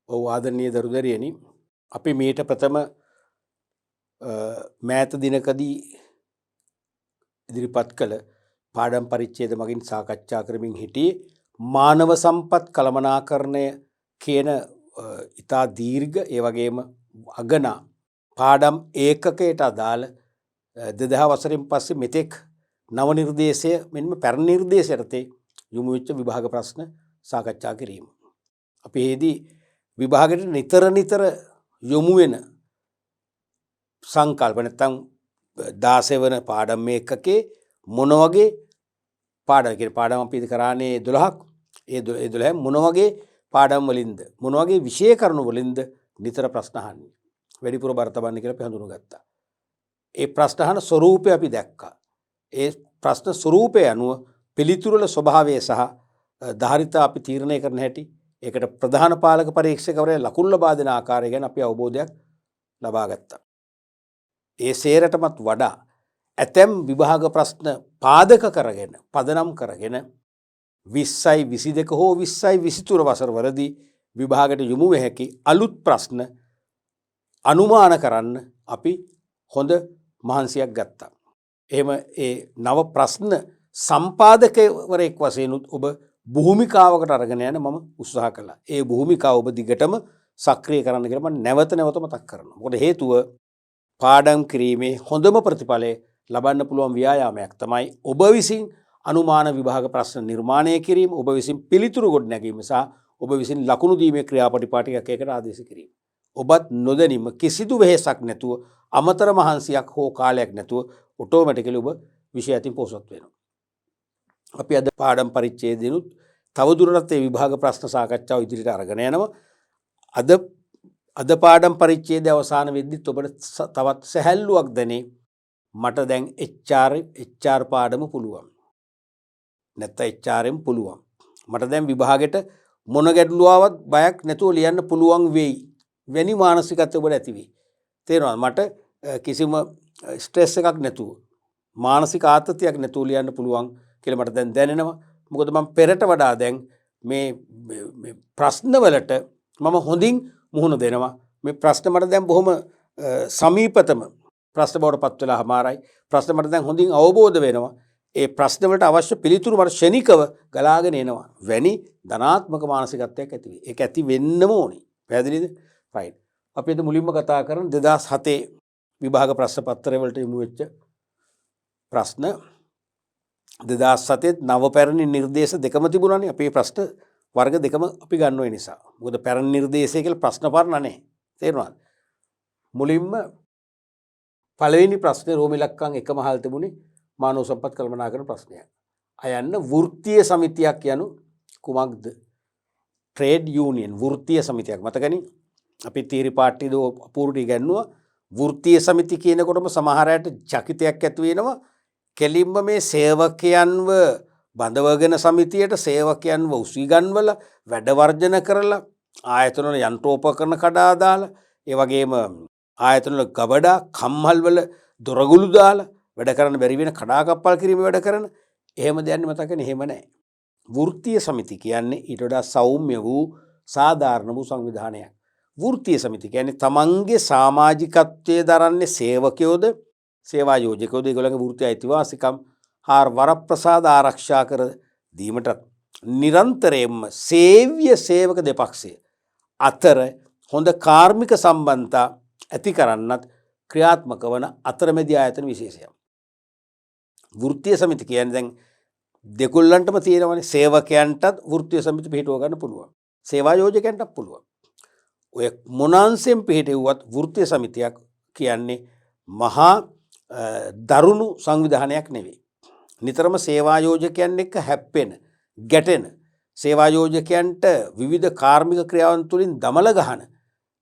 ඔව් ආදරණීය දරුදරියනි අපි මේට ප්‍රථම මෑත දිනකදී ඉදිරිපත් කළ පාඩම් පරිච්ඡේද මගින් සාකච්ඡා කරමින් හිටියේ මානව සම්පත් කළමනාකරණය කියන ඉතා දීර්ඝ ඒ වගේම අගනා පාඩම් ඒකකයට අදාළ 2000 වසරෙන් පස්සේ මෙතෙක් නව නිර්දේශය මෙන්ම පැරණි නිර්දේශ යටතේ යොමු වෙච්ච විභාග ප්‍රශ්න සාකච්ඡා කිරීම. අපි එහිදී විභාගයට නිතර යොමු වෙන සංකල්ප නැත්නම් 16 වන පාඩම් මේකකේ මොන වගේ පාඩම් අපි කරානේ 12ක් ඒ 12 මොන වගේ පාඩම් වලින්ද මොන වගේ විෂය කරුණු වලින්ද නිතර ප්‍රශ්න අහන්නේ වැඩිපුර බර තබන්නේ කියලා අපි හඳුනගත්තා. ඒ ප්‍රශ්න අහන ස්වරූපය අපි දැක්කා. ඒ ප්‍රශ්න ස්වරූපය අනුව පිළිතුරු වල ස්වභාවය සහ ධාරිතා අපි තීරණය කරන හැටි ඒකට ප්‍රධාන පාලක පරීක්ෂකවරයා ලකුණු ලබා දෙන ආකාරය ගැන අපි අවබෝධයක් ලබා ගත්තා. ඒ සේරටමත් වඩා ඇතැම් විභාග ප්‍රශ්න පාදක කරගෙන පදනම් කරගෙන 20යි 22 හෝ 20යි 23 වසරවලදී විභාගයට යොමු වෙ හැකි අලුත් ප්‍රශ්න අනුමාන කරන්න අපි හොඳ මහන්සියක් ගත්තා. එහෙම ඒ නව ප්‍රශ්න සම්පාදකවරයෙක් වශයෙන් ඔබ භූමිකාවකට අරගෙන යන මම උත්සාහ කළා. ඒ භූමිකාව ඔබ දිගටම සක්‍රිය කරන්න කියලා මම නැවත මතක් කරනවා. මොකද හේතුව පාඩම් කිරීමේ හොඳම ප්‍රතිඵලය ලබන්න පුළුවන් ව්‍යායාමයක් තමයි ඔබ විසින් අනුමාන විභාග ප්‍රශ්න නිර්මාණය කිරීම, ඔබ විසින් පිළිතුරු ගොඩනැගීම සහ ඔබ විසින් ලකුණු දීමේ ක්‍රියාපටිපාටියක් එකට ආදේශ කිරීම. ඔබත් නොදැනීම කිසිදු වෙහෙසක් නැතුව අමතර මහන්සියක් හෝ කාලයක් නැතුව ඔටෝමැටිකලි ඔබ විෂය අතින් පොසොත් වෙනවා. අපි අද පාඩම් පරිච්ඡේදෙනුත් තවදුරටත් මේ විභාග ප්‍රශ්න සාකච්ඡාව ඉදිරියට අරගෙන යනවා. අද පාඩම් පරිච්ඡේදය අවසාන වෙද්දිත් ඔබට තවත් සැහැල්ලුවක් දැනේ. මට දැන් HR පාඩම පුළුවන්. නැත්නම් HRM පුළුවන්. මට දැන් විභාගෙට මොන ගැටලුවාවක් බයක් නැතුව ලියන්න පුළුවන් වෙයි. වෙනි මානසිකත්වය ඔබට ඇති වෙයි. තේරෙනවද? මට කිසිම ස්ට්‍රෙස් එකක් නැතුව මානසික ආතතියක් නැතුව ලියන්න පුළුවන් කියලා මට දැන් දැනෙනවා. මොකද මම පෙරට වඩා දැන් මේ ප්‍රශ්නවලට මම හොඳින් මුහුණ දෙනවා. මේ ප්‍රශ්න මට දැන් බොහොම සමීපතම ප්‍රශ්න බවට පත් වෙලා හමාරයි. ප්‍රශ්න මට දැන් හොඳින් අවබෝධ වෙනවා. ඒ ප්‍රශ්න වලට අවශ්‍ය පිළිතුරු මට ක්ෂණිකව ගලාගෙන එනවා. වැනි ධනාත්මක මානසිකත්වයක් ඇති වෙයි. ඒක ඇති වෙන්නම ඕනේ. පැහැදිලිද? රයිට්. අපි අද මුලින්ම කතා කරන 2007 විභාග ප්‍රශ්න පත්‍රය වලට යොමු වෙච්ච ප්‍රශ්න 2007 නව පැරණි නිර්දේශ දෙකම තිබුණානේ. අපේ ප්‍රශ්න වර්ග දෙකම අපි ගන්න වෙන නිසා. මොකද පැරණි නිර්දේශය කියලා ප්‍රශ්න පරණ නැහැ. තේරුණාද? මුලින්ම පළවෙනි ප්‍රශ්නේ රෝම ඉලක්කම් එකම අහල් තිබුණේ මානව සම්පත් කළමනාකරන ප්‍රශ්නයක්. අයන්න වෘත්තීය සමිතියක් යනු කුමක්ද? ට්‍රේඩ් යූනියන් වෘත්තීය සමිතියක්. මතකනේ? අපි තීරි පාඨයේදී අපූර්ණ ඉගෙනුවා වෘත්තීය සමිති කියනකොටම සමහර අයට චකිතයක් ඇති වෙනවා. කෙලින්ම මේ සේවකයන්ව බඳවගෙන සමිතියට සේවකයන්ව උසිගන්වල වැඩ වර්ජන කරලා ආයතන වල යන්ත්‍රෝපකරණ කඩා දාලා ඒ වගේම ආයතන වල ගබඩා කම්හල් වල දොරගුළු දාලා වැඩ කරන්න බැරි වෙන කඩාකප්පල් කිරීම වැඩ කරන එහෙම දෙයක් මතකනේ. එහෙම නැහැ. වෘත්තීය සමිති කියන්නේ ඊට වඩා සෞම්‍ය වූ සාධාරණ වූ සංවිධානයක්. වෘත්තීය සමිති කියන්නේ තමන්ගේ සමාජිකත්වයේ දරන්නේ සේවකයෝද සේවා යෝජකයෝද ඒගොල්ලන්ගේ වෘත්තීය අයිතිවාසිකම් හා වරප්‍රසාද ආරක්ෂා කර දීමට නිරන්තරයෙන්ම සේව්‍ය සේවක දෙපක්ෂය අතර හොඳ කාර්මික සම්බන්ධතා ඇති කරන්නත් ක්‍රියාත්මක වන අතරමැදි ආයතන විශේෂයක්. වෘත්තීය සමිති කියන්නේ දැන් දෙකොල්ලන්ටම තියෙනවනේ. සේවකයන්ටත් වෘත්තීය සමිති පිළිටව ගන්න පුළුවන්. සේවා යෝජකයන්ටත් පුළුවන්. ඔය මොනාන්සෙන් පිළිටෙව්වත් වෘත්තීය සමිතියක් කියන්නේ මහා දරුණු සංවිධානයක් නෙවෙයි. නිතරම සේවා යෝජකයන් එක්ක හැප්පෙන, ගැටෙන, සේවා යෝජකයන්ට විවිධ කාර්මික ක්‍රියාවන් තුළින් දමල ගහන.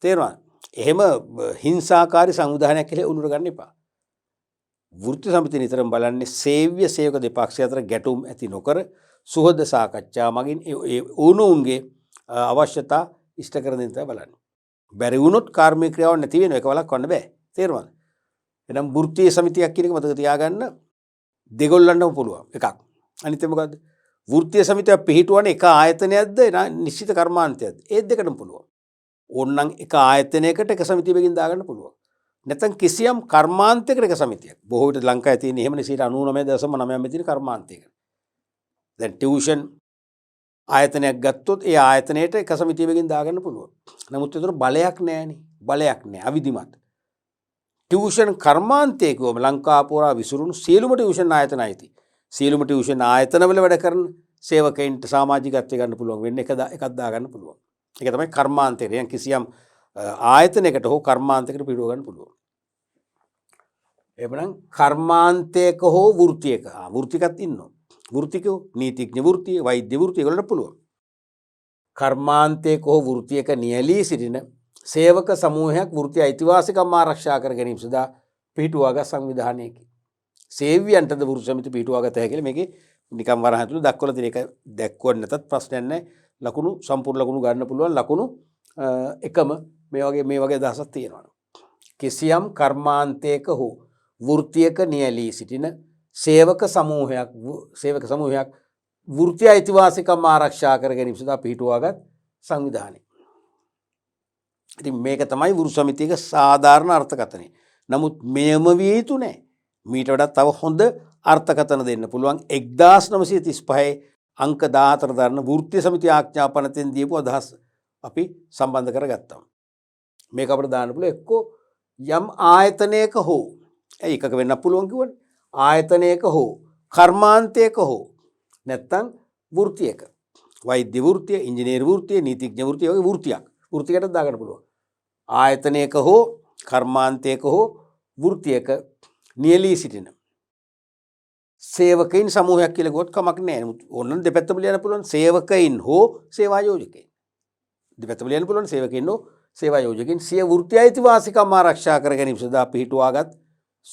තේරෙනවද? එහෙම හිංසාකාරී සංවිධානයක් කියලා උනුර ගන්න එපා. වෘත්තීය සමිතිය නිතරම බලන්නේ සේව්‍ය සේවක දෙපක්ෂ අතර ගැටුම් ඇති නොකර සුහද සාකච්ඡා මගින් ඒ ඕනෝන්ගේ අවශ්‍යතා ඉෂ්ට කර දෙන්න තමයි බලන්නේ. බැරි වුණොත් කාර්මික ක්‍රියාවක් නැති වෙන එක වළක්වන්න බෑ. තේරුණාද? එහෙනම් වෘත්තීය සමිතියක් කියන එක මතක තියාගන්න. දෙගොල්ලන්ටම පුළුවන් එකක්. අනිත් එක මොකද්ද? වෘත්තීය සමිතිය පිළිටුවන එක ආයතනයක්ද නිශ්චිත කර්මාන්තයක්ද? ඒ දෙකටම පුළුවන්. ඕනනම් එක ආයතනයකට එක සමිතිය බෙකින් දාගන්න පුළුවන්. නැත්නම් කිසියම් කර්මාන්තයකට එක සමිතියක්. බොහෝ විට ලංකාවේ තියෙන එහෙමනේ 99.9% තියෙන කර්මාන්තයක. දැන් ටියුෂන් ආයතනයක් ගත්තොත් ඒ ආයතනයට එක සමිතිය බෙකින් දාගන්න පුළුවන්. නමුත් ඒතර බලයක් නැහැනේ. බලයක් නැහැ. අවිධිමත්. ටියුෂන් කර්මාන්තයක වම ලංකාව පුරා විසිරුණු සියලුම ටියුෂන් ආයතන අයිති. සියලුම ටියුෂන් ආයතනවල වැඩ කරන සේවකයින්ට සමාජිකත්වය ගන්න පුළුවන් වෙන්නේ එකක් දාගන්න පුළුවන්. ඒක තමයි කර්මාන්තය. යම් කිසියම් ආයතනයකට හෝ කර්මාන්තයකට පිටව ගන්න පුළුවන්. එබනම් කර්මාන්තයක හෝ වෘත්තියක වෘත්තිකත් ඉන්නවා. වෘත්තිකෝ නීතිඥ වෘත්තිය, වෛද්‍ය වෘත්තිය වලට පුළුවන්. කර්මාන්තයක හෝ වෘත්තියක නියැලී සිටින සේවක සමූහයක් වෘත්ති අයිතිවාසිකම් ආරක්ෂා කර ගැනීම සඳහා පිහිටුවාගත් සංවිධානයකි. සේව්‍යයන්ටද වෘත්ති සමිති පිහිටුවාගත හැකි කියලා මේකේ නිකම් වරහන් ඇතුළේ දක්වලා තියෙන එක දැක්කොත් නැතත් ප්‍රශ්නයක් නැහැ. ලකුණු සම්පූර්ණ ලකුණු ගන්න පුළුවන්. ලකුණු එකම මේ වගේ අදහසක් තියෙනවා. කිසියම් කර්මාන්තයක හෝ වෘත්තියක නියැලී සිටින සේවක සමූහයක් වෘත්ති අයිතිවාසිකම් ආරක්ෂා කර ගැනීම සඳහා පිහිටුවාගත් සංවිධානය. ඉතින් මේක තමයි වෘත්ති සමිතියක සාධාරණ අර්ථකථනය. නමුත් මෙයම විය යුතු නැහැ. මීට වඩා තව හොඳ අර්ථකථන දෙන්න පුළුවන් 1935 අංක 14 දරන වෘත්ති සමිති ආඥාපනතෙන් දීපු අදහස් අපි සම්බන්ධ කරගත්තා. මේක අපිට දාන්න පුළුවන් එක්කෝ යම් ආයතනයක හෝ එකක වෙන්න පුළුවන් කිව්වනේ. ආයතනයක හෝ කර්මාන්තයක හෝ නැත්තම් වෘත්තියක. වෛද්‍ය වෘත්තිය, ඉංජිනේරු වෘත්තිය, නීතිඥ වෘත්තිය වගේ වෘත්තියක්. වෘත්තියකට දාගන්න පුළුවන්. ආයතනයක හෝ කර්මාන්තයක හෝ වෘත්තියක නියැලී සිටින සේවකයින් සමූහයක් කියලා ගොත් කමක් නැහැ. ඕනනම් දෙපැත්තම ලියන්න පුළුවන් සේවකයින් හෝ සේවා යෝජකයින්. දෙපැත්තම ලියන්න පුළුවන් සේවකයින් හෝ සේවා යෝජකයින් සිය වෘත්ති අයිතිවාසිකම් ආරක්ෂා කර ගැනීම සඳහා පිහිටුවාගත්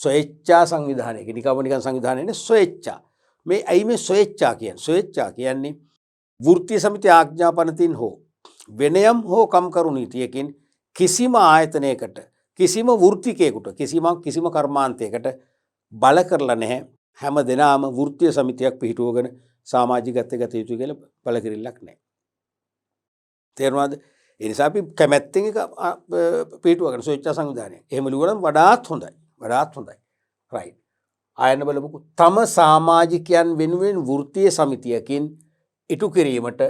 ස්වේච්ඡා සංවිධානයක. නිකන් සංවිධානය නේ ස්වේච්ඡා. මේ ඇයි මේ ස්වේච්ඡා කියන්නේ? ස්වේච්ඡා කියන්නේ වෘත්ති සමිති ආඥාපනතින් හෝ වෙනයම් හෝ කම්කරු නීතියකින් කිසිම ආයතනයකට කිසිම වෘත්තිකයකට කිසිම කර්මාන්තයකට බල කරලා නැහැ. හැම දෙනාම වෘත්තීය සමිතියක් පිහිටුවගෙන සමාජිකත්වය ගත යුතුයි කියලා බල කිරිල්ලක් නැහැ. තේරුණාද? ඒ නිසා අපි කැමැත්තෙන් එක පිහිටුවගෙන ස්වේච්ඡා සංවිධානය. එහෙම ලියුවනම් වඩාත් හොඳයි. වඩාත් හොඳයි. රයිට්. ආයන බලමුකෝ. තම සමාජිකයන් වෙනුවෙන් වෘත්තීය සමිතියකින් ඉටු කිරීමට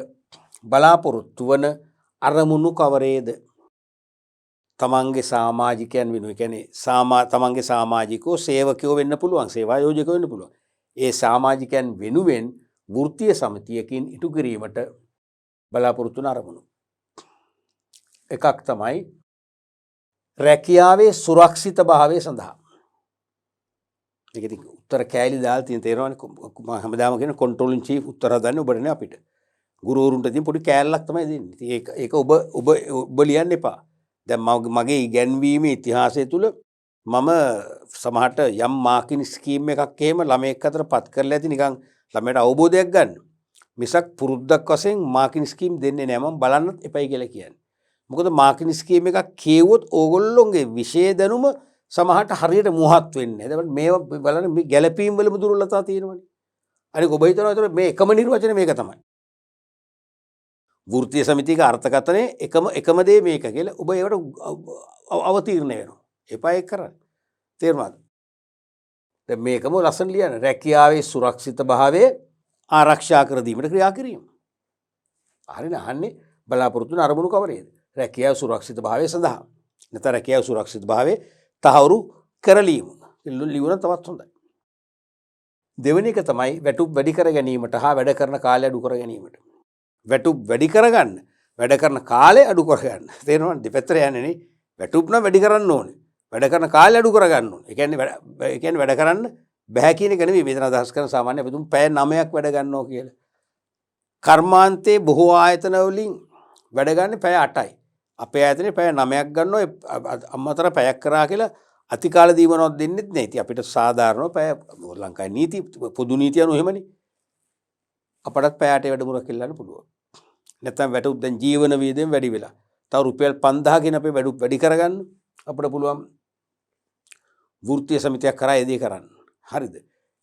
බලාපොරොත්තු වන අරමුණු කවරේද? තමන්ගේ සමාජිකයන් වෙනුවෙන් කියන්නේ තමන්ගේ සමාජිකෝ සේවකයෝ වෙන්න පුළුවන්, සේවා යෝජකයෝ වෙන්න පුළුවන්. ඒ සමාජිකයන් වෙනුවෙන් වෘත්තීය සමිතියකින් ඉටු කිරීමට බලාපොරොත්තු වන අරමුණු. එකක් තමයි රැකියාවේ සුරක්ෂිත භාවය සඳහා. ඒක ඉතින් උත්තර කෑලි දාලා තියෙන තේරෙනවනේ. මම හැමදාම කියන කන්ට්‍රෝල් ඉන් චීෆ් උත්තර හදන්නේ ඔබට නේ අපිට. ගුරුවරුන්ට තියෙන පොඩි කෑල්ලක් තමයි දෙන්නේ. ඒක ඔබ ලියන්න එපා. දැන් මගේ ඉගැන්වීමේ ඉතිහාසය තුළ මම සමහරට යම් මාකින් ස්කීම් එකක් එහෙම ළමයෙක් අතර පත් කරලා ඇති නිකන් ළමයට අවබෝධයක් ගන්න. මිසක් පුරුද්දක් වශයෙන් මාකින් ස්කීම් දෙන්නේ නැහැ. මම බලන්නත් එපයි කියලා කියන්නේ. මොකද මාකින් ස්කීම් එකක් කියවුවොත් ඕගොල්ලෝගේ විෂය දැනුම සමහරට හරියට මුවහත් වෙන්නේ නැහැ. දැන් මේවා බලන්න මේ ගැළපීම් වලම දුර්වලතා තියෙනවනේ. අනික ඔබ හිතනවා ඒතර මේ එකම නිර්වචනය මේක තමයි. වෘත්තීය සමිතියක අර්ථකථනයේ එකම දේ මේක කියලා ඔබ ඒකට අවතීර්ණ වෙනවා. එපා ඒක කරන්න. තේරුණාද? දැන් මේකම ලස්සන ලියන්න. රැකියාවේ සුරක්ෂිත භාවය ආරක්ෂා කර දීමට ක්‍රියා කිරීම. හරිනේ අහන්නේ බලාපොරොත්තු වන අරමුණු කවරේද? රැකියාව සුරක්ෂිත භාවය සඳහා. නැත්නම් රැකියාව සුරක්ෂිත භාවය තහවුරු කරලීම. ලියුණ තවත් හොඳයි. දෙවෙනි එක තමයි වැටුප් වැඩි කර ගැනීමට හා වැඩ කරන කාලය අඩු කර ගැනීමට. වැටුප් වැඩි කරගන්න, වැඩ කරන කාලය අඩු කරගන්න. තේරෙනවද? දෙපැත්තට යන්නේ නේ. වැටුප් නම් වැඩි කරන්න ඕනේ. වැඩ කරන කාලය අඩු කරගන්න ඕනේ. ඒ කියන්නේ වැඩ කරන්න බෑ කියන එක නෙවෙයි වේදනා අදහස් කරන සාමාන්‍ය අපි තුන් පැය 9ක් වැඩ ගන්නවා කියලා. කර්මාන්තයේ බොහෝ ආයතන වලින් වැඩ ගන්න පැය 8යි. අපේ ආයතනේ පැය 9ක් ගන්නවා. අම්මතර පැයක් කරා කියලා අතිකාල දීවනවත් දෙන්නෙත් නෑ. ඉතින් අපිට සාධාරණව පැය ලංකාවේ නීති පොදු නීතිය අනුව එහෙමනේ. අපටත් පැය 8 වැඩමුළුවක් කෙල්ලන්න පුළුවන්. නැත්නම් වැටුප් දැන් ජීවන වියදම් වැඩි වෙලා. තව රුපියල් 5000කින් අපේ වැටුප් වැඩි කරගන්න අපිට පුළුවන් වෘත්තීය සමිතියක් කරා ඒ දේ කරන්න. හරිද?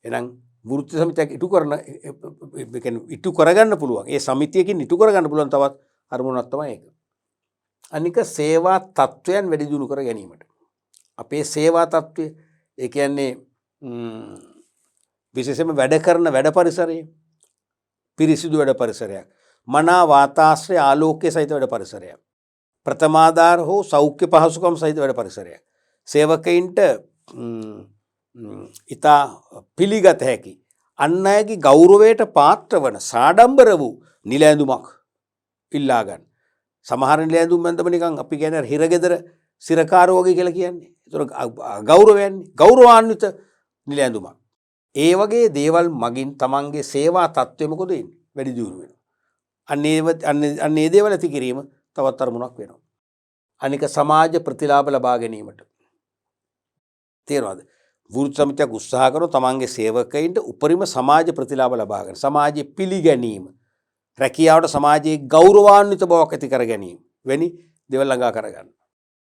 එහෙනම් වෘත්තීය සමිතියක් ඉටු කරගන්න පුළුවන්. ඒ සමිතියකින් ඉටු කරගන්න පුළුවන් තවත් අරමුණක් තමයි ඒක. අනික සේවා තත්ත්වයන් වැඩි දියුණු කර ගැනීමට. අපේ සේවා තත්ත්වය ඒ කියන්නේ විශේෂයෙන්ම වැඩ කරන වැඩ පරිසරය පිරිසිදු වැඩ පරිසරයක්. මනා වාතාශ්‍රය ආලෝකයේ සහිත වැඩ පරිසරයක්. ප්‍රථමාධාර හෝ සෞඛ්‍ය පහසුකම් සහිත වැඩ පරිසරයක්. සේවකයින්ට ඉතා පිළිගත හැකි අන් අයගේ ගෞරවයට පාත්‍ර වන සාඩම්බර වූ නිල ඇඳුමක් ඉල්ලා ගන්න. සමහර නිල ඇඳුම් බඳම නිකන් අපි කියන්නේ හිරගෙදර සිරකාරෝ වගේ කියලා කියන්නේ. ඒතර ගෞරවයන්නේ ගෞරවාන්විත නිල ඇඳුමක්. ඒ වගේ දේවල් මගින් තමන්ගේ සේවා තත්ත්වය මොකද වෙන්නේ? වැඩි දියුණු වෙනවා. අන්න ඒ දේවල් ඇති කිරීම තවත් අරමුණක් වෙනවා. අනික සමාජ ප්‍රතිලාභ ලබා ගැනීමට. තේරෙනවද? වෘත්ති සමිතියක් උත්සාහ කරන තමන්ගේ සේවකයින්ට උපරිම සමාජ ප්‍රතිලාභ ලබා ගන්න. සමාජයේ පිළිගැනීම, රැකියාවට සමාජයේ ගෞරවාන්විත බවක් ඇති කර ගැනීම වැනි දේවල් ළඟා කර ගන්න.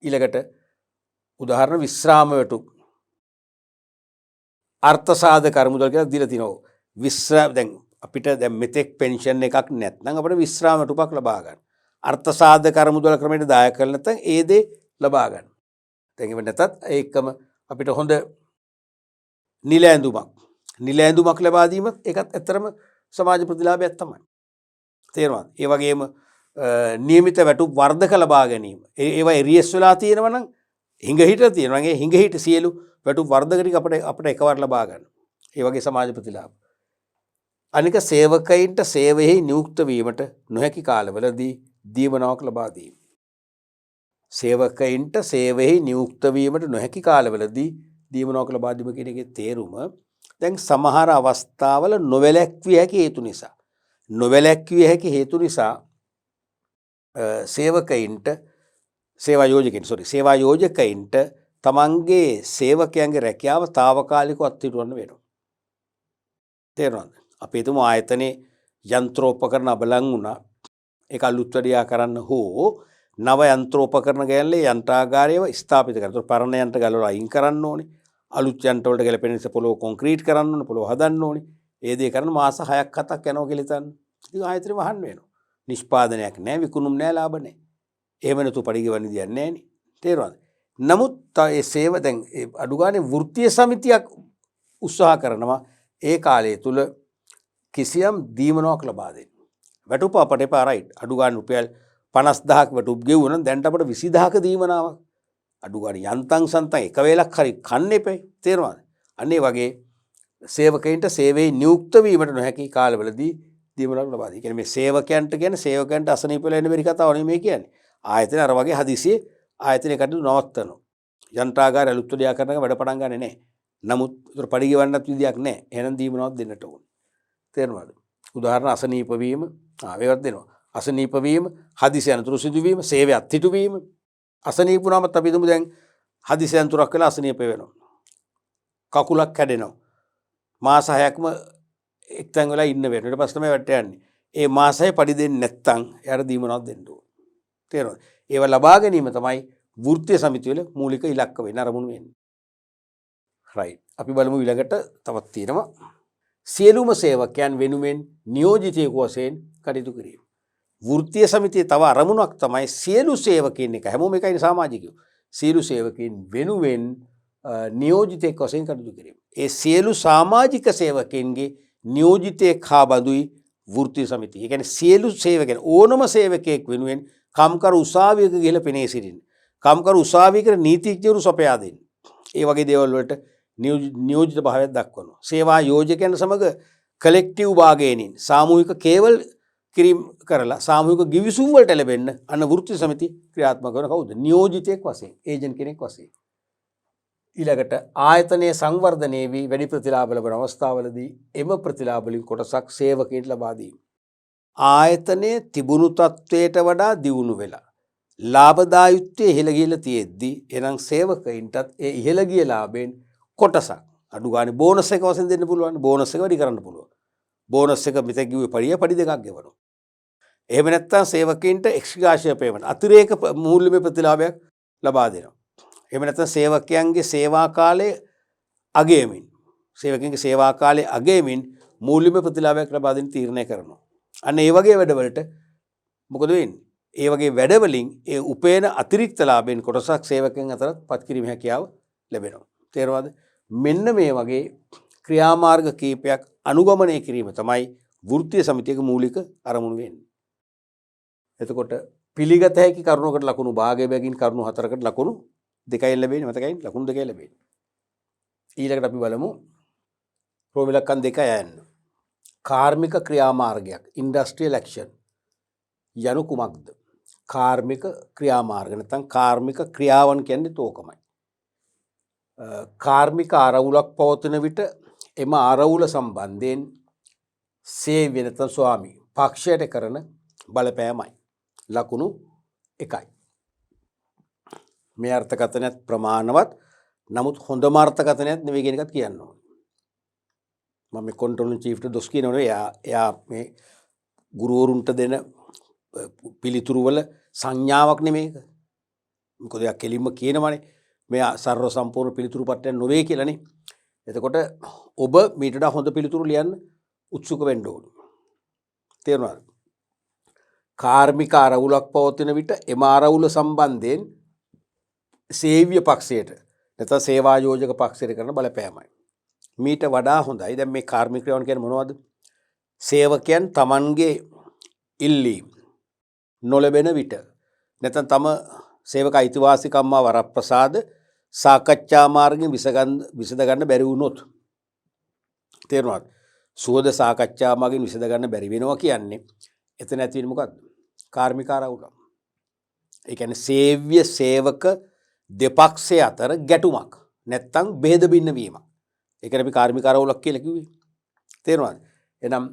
ඊළඟට උදාහරණ විශ්‍රාම වැටුප් අර්ථ සාධක අරමුදල් කියලා දීලා තිනවා. දැන් අපිට දැන් මෙතෙක් පෙන්ෂන් එකක් නැත්නම් අපිට විශ්‍රාම වැටුපක් ලබා ගන්න. අර්ථ සාධක අරමුදල් ක්‍රමයට දායක කරලා නැත්නම් ඒ දේ ලබා ගන්න. දැන් ඒව නැතත් ඒකම අපිට හොඳ නිල ඇඳුමක් ලබා දීමත් ඒකත් ඇත්තරම සමාජ ප්‍රතිලාභයක් තමයි. තේරෙනවද? ඒ වගේම නියමිත වැටුප් වර්ධක ලබා ගැනීම. ඒවා එරියස් වෙලා තියෙනවා නම් හිඟහිට තියෙනවා. ඒ හිඟහිට සියලු වැටුප් වර්ධක ටික අපිට එකවර ලබා ගන්න. ඒ වගේ සමාජ ප්‍රතිලාභ. අනික සේවකයින්ට සේවයෙහි නියුක්ත වීමට නොහැකි කාලවලදී දීමනාවක් ලබා දීම. සේවකයින්ට සේවයෙහි නියුක්ත වීමට නොහැකි කාලවලදී දීමනාවක් ලබා දීම කියන එකේ තේරුම දැන් සමහර අවස්ථාවල නොවැළැක්විය හැකි හේතු නිසා සේවකයින්ට සේවා යෝජකයින්ට තමන්ගේ සේවකයන්ගේ රැකියාව తాවකාලිකව අත්හිටුවන්න වෙනවා. තේරෙනවද? අපි හිතමු ආයතනයේ යන්ත්‍රෝපකරණ අබලන් වුණා. ඒක අලුත් වැඩියා කරන්න හෝ නව යන්ත්‍රෝපකරණ ගෑල්ලේ යන්ත්‍රාගාරයව ස්ථාපිත කරනවා. ඒතර පරණ යන්ත්‍ර ගලවලා අයින් කරන්න ඕනේ. අලුත් යන්ත්‍ර වලට ගැලපෙන නිසා පොළොව කොන්ක්‍රීට් කරන්න ඕනේ. පොළොව හදන්න ඕනේ. ඒ දේ කරන මාස 6ක් 7ක් යනවා කියලා හිතන්න. ඉතින් ආයතනෙ වහන්න වෙනවා. නිෂ්පාදනයක් නැහැ, විකුණුම් නැහැ, ලාභ නැහැ. එහෙම නැතු පරිගවන්නේ දෙයක් නැහැ නේ. තේරුණාද? නමුත් ඒ සේව දැන් අඩු ගානේ වෘත්තීය සමිතියක් උත්සාහ කරනවා ඒ කාලය තුල කිසියම් දීමනාවක් ලබා දෙන්න. වැටුප අපට එපා රයිට්. අඩු ගානේ රුපියල් 50000ක් වැටුප් ගෙවුවනම් දැන්ට අපට 20000ක දීමනාවක්. අඩු ගානේ යන්තම් සන්තම් එක වේලක් හරි කන්න එපේ. තේරුණාද? අන්න ඒ වගේ සේවකයින්ට සේවයේ නියුක්ත වීමට නොහැකි කාලවලදී දීමනාවක් ලබා දී. කියන්නේ මේ සේවකයන්ට අසනීප වෙලා ඉන්න බැරි කතාව නෙමෙයි කියන්නේ. ආයතන අර වගේ හදිසියේ ආයතනයේ කටයුතු නවත්තනවා. යන්ත්‍රාගාර අලුත් දෙයක් කරනක වැඩ පටන් ගන්නෙ නැහැ. නමුත් ඒතර පඩි ගෙවන්නත් විදියක් නැහැ. එහෙනම් දීමනාවක් දෙන්නට ඕන. තේරුණාද? උදාහරණ අසනීප වීම ඒවත් දෙනවා. අසනීප වීම, හදිසි අනතුරු සිදුවීම, සේවය අත්හිටු වීම. අසනීප වුණාම අපි හිතමු දැන් හදිසි අනතුරක් වෙලා අසනීප වෙනවා. කකුලක් කැඩෙනවා. මාස 6ක්ම එක්තැන් වෙලා ඉන්න වෙනවා. ඊට පස්සේ තමයි වැට යන්නේ. ඒ මාස 6 පඩි දෙන්නේ නැත්නම් එයාට දීමනාවක් දෙන්න ඕන. තේරෙනවද? ඒව ලබා ගැනීම තමයි වෘත්තීය සමිතිය වල මූලික ඉලක්ක වෙන්න අරමුණු වෙන්නේ. රයිට්. අපි බලමු ඊළඟට තවත් තියෙනවා. සියලුම සේවකයන් වෙනුවෙන් නියෝජිතයෙකු වශයෙන් කටයුතු කිරීම. වෘත්තීය සමිතියේ තව අරමුණක් තමයි සියලු සේවකයන් එක හැමෝම එකයි සමාජිකයෝ. සියලු සේවකයන් වෙනුවෙන් නියෝජිතයෙක් වශයෙන් කටයුතු කිරීම. ඒ සියලු සමාජික සේවකයන්ගේ නියෝජිතයෙක් හා බඳුයි වෘත්තීය සමිතිය. ඒ කියන්නේ සියලු සේවකයන් ඕනම සේවකයෙක් වෙනුවෙන් කම්කරු උසාවියක ගිහිලා පෙනී සිටින්න. කම්කරු උසාවියකට නීතිඥවරු සපයා දෙන්න. ඒ වගේ දේවල් වලට නියෝජිත භාවයක් දක්වනවා. සේවා යෝජකයන් සමග කලෙක්ටිව් භාගයෙනින් සාමූහික කේවල් කිරීම කරලා සාමූහික ගිවිසුම් වලට ලැබෙන්න අන්න වෘත්තීය සමිතිය ක්‍රියාත්මක කරන කවුද? නියෝජිතයෙක් වශයෙන්, ඒජන්ට් කෙනෙක් වශයෙන්. ඊළඟට ආයතනයේ සංවර්ධනයේ වී වැඩි ප්‍රතිලාභ ලබන අවස්ථාවලදී එම ප්‍රතිලාභ වලින් කොටසක් සේවකයන්ට ලබා දීම. ආයතනයේ තිබුණු තත්වයට වඩා දියුණු වෙලා ලාභදායීත්වයේ ඉහළ ගියලා තියෙද්දි එනම් සේවකයින්ටත් ඒ ඉහළ ගිය ලාභයෙන් කොටසක් අඩු ගානේ බෝනස් එක වශයෙන් දෙන්න පුළුවන්. බෝනස් එක වැඩි කරන්න පුළුවන්. බෝනස් එක මෙතෙක් කිව්වේ පඩි දෙකක් ගෙවනවා. එහෙම නැත්නම් සේවකයින්ට එක්ස්ග්‍රාෂිය පේමන්ට් අතිරේක මූල්‍යමය ප්‍රතිලාභයක් ලබා දෙනවා. එහෙම නැත්නම් සේවකයන්ගේ සේවා කාලය අගයමින් මූල්‍යමය ප්‍රතිලාභයක් ලබා දෙන්න තීරණය කරනවා. අන්න ඒ වගේ වැඩවලට මොකද වෙන්නේ? ඒ වගේ වැඩවලින් ඒ උපේන අතිරික්ත ලාභයෙන් කොටසක් සේවකයන් අතරත් පත් කිරීම හැකියාව ලැබෙනවා. තේරෙනවද? මෙන්න මේ වගේ ක්‍රියාමාර්ග කීපයක් අනුගමනය කිරීම තමයි වෘත්තීය සමිතියක මූලික අරමුණු වෙන්නේ. එතකොට පිළිගත හැකි කරුණකට ලකුණු භාගය බැගින් කරුණු 4කට ලකුණු 2යි ලැබෙන්නේ. මතකයි ලකුණු 2යි ලැබෙන්නේ. ඊළඟට අපි බලමු රෝම ඉලක්කම් 2 යන්න. කාර්මික ක්‍රියාමාර්ගයක් ඉන්ඩස්ට්‍රියල් ඇක්ෂන් යනු කුමක්ද? කාර්මික ක්‍රියාමාර්ග නැත්නම් කාර්මික ක්‍රියාවන් කියන්නේ තෝකමයි. කාර්මික ආරවුලක් පවතින විට එම ආරවුල සම්බන්ධයෙන් සේවය නැත්නම් ස්වාමි පක්ෂයට කරන බලපෑමයි. ලකුණු 1යි. මේ අර්ථකථනයත් ප්‍රමාණවත්. නමුත් හොඳම අර්ථකථනයක් නෙවෙයි කියන එකත් කියන්න ඕනේ. මම මේ කන්ට්‍රෝලින් චීෆ්ට දොස් කියනවනේ එයා මේ ගුරුවරුන්ට දෙන පිළිතුරු වල සංඥාවක් නෙමේක. මොකද එයා කෙලින්ම කියනවනේ මේ සර්ව සම්පූර්ණ පිළිතුරු පත්‍රයක් නොවේ කියලානේ. එතකොට ඔබ මීට වඩා හොඳ පිළිතුරු ලියන්න උත්සුක වෙන්න ඕනේ. තේරුණාද? කාර්මික ආරවුලක් පවතින විට එම ආරවුල සම්බන්ධයෙන් සේව්‍ය පක්ෂයට නැත්නම් සේවා යෝජක පක්ෂයට කරන බලපෑමයි. මීට වඩා හොඳයි. දැන් මේ කාර්මික ක්‍රියාවන් කියන්නේ මොනවද? සේවකයන් Tamanගේ ඉල්ලීම් නොලැබෙන විට නැත්නම් තම සේවක අයිතිවාසිකම් වරප්‍රසාද සාකච්ඡා මාර්ගයෙන් විසඳ ගන්න බැරි වුණොත් තේරුණාද? සුවද සාකච්ඡා මාර්ගයෙන් විසඳ ගන්න බැරි වෙනවා කියන්නේ එතන ඇති වෙන්නේ මොකද්ද? කාර්මික ආරවුල. ඒ කියන්නේ සේව්‍ය සේවක දෙපක්ෂය අතර ගැටුමක් නැත්තම් බෙහෙද බින්න වීමක්. ඒකට අපි කාර්මික ආරවුලක් කියලා කිව්වේ. තේරුණාද? එහෙනම්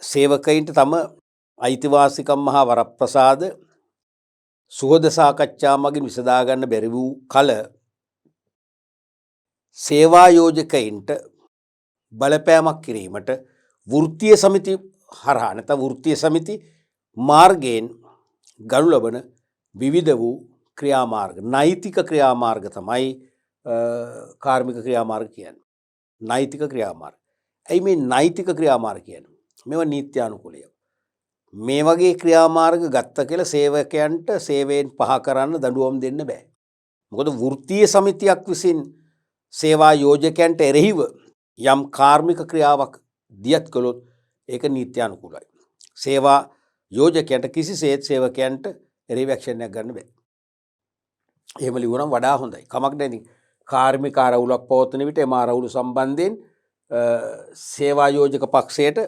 සේවකයින්ට තම අයිතිවාසිකම් මහා වරප්‍රසාද සුවද සාකච්ඡා මගින් විසඳා ගන්න බැරි වූ කල සේවා යෝජකයින්ට බලපෑමක් කිරීමට වෘත්තීය සමිති හරහා නැත්නම් වෘත්තීය සමිති මාර්ගයෙන් ගනු ලබන විවිධ වූ ක්‍රියාමාර්ග නෛතික ක්‍රියාමාර්ග තමයි කාර්මික ක්‍රියාමාර්ග කියන්නේ. නෛතික ක්‍රියාමාර්ග. ඇයි මේ නෛතික ක්‍රියාමාර්ග කියන්නේ? මේවා නීත්‍යානුකූලයි. මේ වගේ ක්‍රියාමාර්ග ගත්ත කියලා සේවකයන්ට සේවයෙන් පහ කරන්න දඬුවම් දෙන්න බෑ. මොකද වෘත්තීය සමිතියක් විසින් සේවා යෝජකයන්ට එරෙහිව යම් කාර්මික ක්‍රියාවක් දියත් කළොත් ඒක නීත්‍යානුකූලයි. සේවා යෝජකයන්ට කිසිසේත් සේවකයන්ට එරෙහිව ඇක්ෂන් එකක් ගන්න බෑ. එහෙම ලියුණනම් වඩා හොඳයි. කමක් නැහැ ඉතින්. කාර්මික ආරවුලක් පවතින විට එම ආරවුල සම්බන්ධයෙන් සේවා යෝජක පක්ෂයට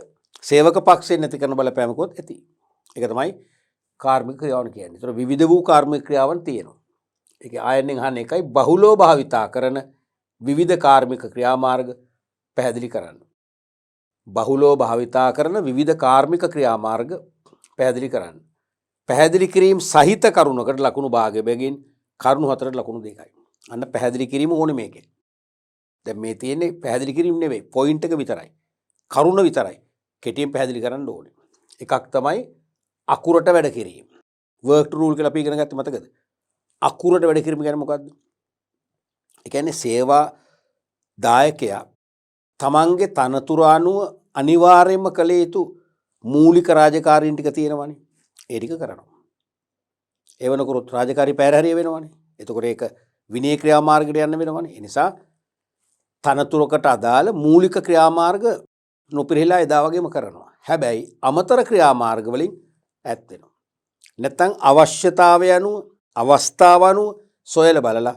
සේවක පක්ෂයෙන් නැති කරන බලපෑමකුත් ඇති. ඒක තමයි කාර්මික ක්‍රියාවන් කියන්නේ. ඒතර විවිධ වූ කාර්මික ක්‍රියාවන් තියෙනවා. ඒක ආයෙත් අහන්නේ එකයි බහුලව භාවිතා කරන විවිධ කාර්මික ක්‍රියාමාර්ග පැහැදිලි කරන්න. බහුලව භාවිතා කරන විවිධ කාර්මික ක්‍රියාමාර්ග පැහැදිලි කරන්න. පැහැදිලි කිරීම සහිත කරුණකට ලකුණු භාගය බැගින් කරුණු 4ට ලකුණු 2යි. අන්න පැහැදිලි කිරීම ඕනේ මේකේ. දැන් මේ තියෙන්නේ පැහැදිලි කිරීම නෙවෙයි පොයින්ට් එක විතරයි. කරුණ විතරයි. කෙටියෙන් පැහැදිලි කරන්න ඕනේ. එකක් තමයි අකුරට වැඩ කිරීම. වර්ක් රූල් කියලා අපි ඉගෙන ගත්තේ මතකද? අකුරට වැඩ කිරීම කියන්නේ මොකද්ද? ඒ කියන්නේ සේවා දායකයා තමන්ගේ තනතුර අනුව අනිවාර්යයෙන්ම කළ යුතු මූලික රාජකාරීන් ටික තියෙනවනේ. ඒ ටික කරනවා. ඒ වෙනකොට රාජකාරී පැහැරහැරිය වෙනවනේ. එතකොට ඒක විනය ක්‍රියාමාර්ගයට යන්න වෙනවනේ. ඒ නිසා තනතුරකට අදාළ මූලික ක්‍රියාමාර්ග නොපිරහිලා එදා වගේම කරනවා. හැබැයි අමතර ක්‍රියාමාර්ග වලින් ඈත් වෙනවා. නැත්නම් අවශ්‍යතාවය අනුව අවස්ථාව අනුව සොයලා බලලා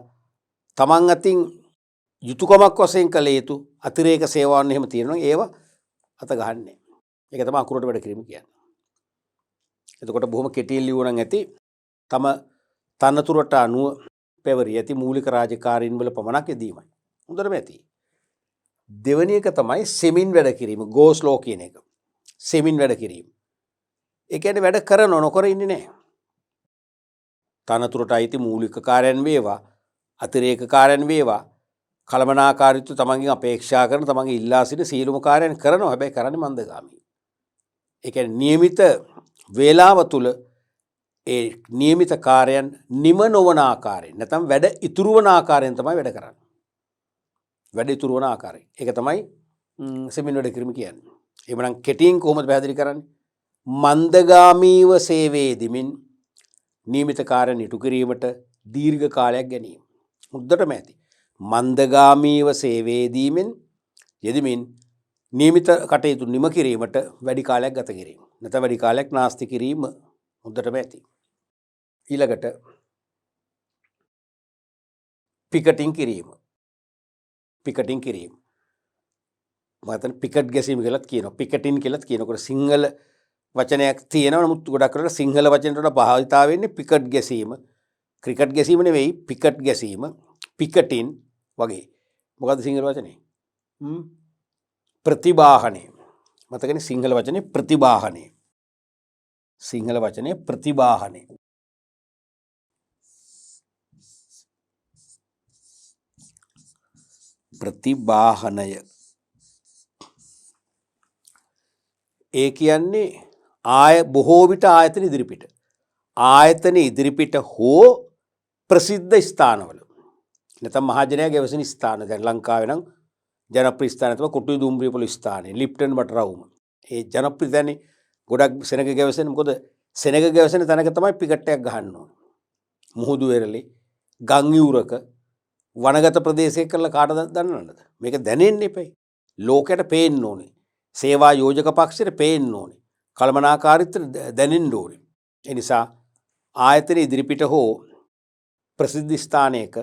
තමන් අතින් යුතුයකමක් වශයෙන් කළ යුතු අතිරේක සේවාවන් එහෙම තියෙනවා. ඒව අත ගහන්නේ. ඒක තමයි අකුරට වැඩ කිරීම කියන්නේ. එතකොට බොහොම කෙටියෙන් ලියුවනම් ඇති තම තනතුරට අනුව පැවරී ඇති මූලික රාජකාරීන් වල පමණක් යෙදීමයි. හොඳටම ඇති. දෙවෙනි එක තමයි සෙමින් වැඩ කිරීම. ගෝ ස්ලෝ කියන එක. සෙමින් වැඩ කිරීම. ඒ කියන්නේ වැඩ කරනව නොකර ඉන්නේ නැහැ. තනතුරට අයිති මූලික කාර්යයන් වේවා අතිරේක කාර්යයන් වේවා කළමනාකාරීත්වය තමන්ගෙන් අපේක්ෂා කරන තමන්ගේ ඉල්ලා සිටින සීලුම කාර්යයන් කරනවා. හැබැයි කරන්නේ මන්දගාමී. ඒ කියන්නේ નિયમિત වේලාව තුල ඒ નિયમિત කාර්යයන් නිම නොවන ආකාරයෙන් නැත්නම් වැඩ ඉතුරු වන ආකාරයෙන් තමයි වැඩ කරන්නේ. වැඩ ඉතුරු වන ආකාරය. ඒක තමයි සෙමින් වැඩ කිරීම කියන්නේ. එහෙමනම් කෙටියෙන් කොහොමද පැහැදිලි කරන්නේ? මන්දගාමීව සේවේදිමින් නියමිත කාර්යන් ඉටු කිරීමට දීර්ඝ කාලයක් ගැනීම. මුද්දටම ඇති. මන්දගාමීව සේවේදීමෙන් යෙදමින් නියමිත කටයුතු නිම කිරීමට වැඩි කාලයක් ගත කිරීම. නැත්නම් වැඩි කාලයක් නාස්ති කිරීම මුද්දටම ඇති. ඊළඟට පිකටින් කිරීම. පිකටින් කිරීම. මම පිකට් ගැසීම කියලාත් කියනවා. පිකටින් කියලාත් කියනකොට සිංහල වචනයක් තියෙනවා. නමුත් ගොඩක් කරලා සිංහල වචනට වඩා භාවිතා වෙන්නේ පිකට් ගැසීම. ක්‍රිකට් ගැසීම නෙවෙයි පිකට් ගැසීම. පිකටින් වගේ. මොකද්ද සිංහල වචනේ? ප්‍රතිබාහනය. මතකනේ සිංහල වචනේ ප්‍රතිබාහනය. සිංහල වචනේ ප්‍රතිබාහනය. ප්‍රතිබාහනය. ඒ කියන්නේ බොහෝ විට ආයතන ඉදිරිපිට. ආයතන ඉදිරිපිට හෝ ප්‍රසිද්ධ ස්ථානවල. නැත්නම් මහජනයා ගැවසෙන ස්ථාන. දැන් ලංකාවේ නම් ජනප්‍රිය ස්ථාන තමයි කොටුවේ දුම්රියපොළ ස්ථානේ, ලිප්ටන් බටරවුම. ඒ ජනප්‍රිය තැනේ ගොඩක් සෙනග ගැවසෙන. මොකද සෙනග ගැවසෙන තැනක තමයි පිකට් එකක් ගහන්න ඕනේ. මුහුදු වෙරළේ, ගම් යූරක, වනගත ප්‍රදේශයක කරලා කාටද දන්නවද? මේක දැනෙන්න එපයි. ලෝකයට පේන්න ඕනේ. සේවා යෝජක පක්ෂයට පේන්න ඕනේ. කළමනාකාරීත්වයට දැනෙන්න ඕනේ. ඒ නිසා ආයතන ඉදිරිපිට හෝ ප්‍රසිද්ධ ස්ථානයක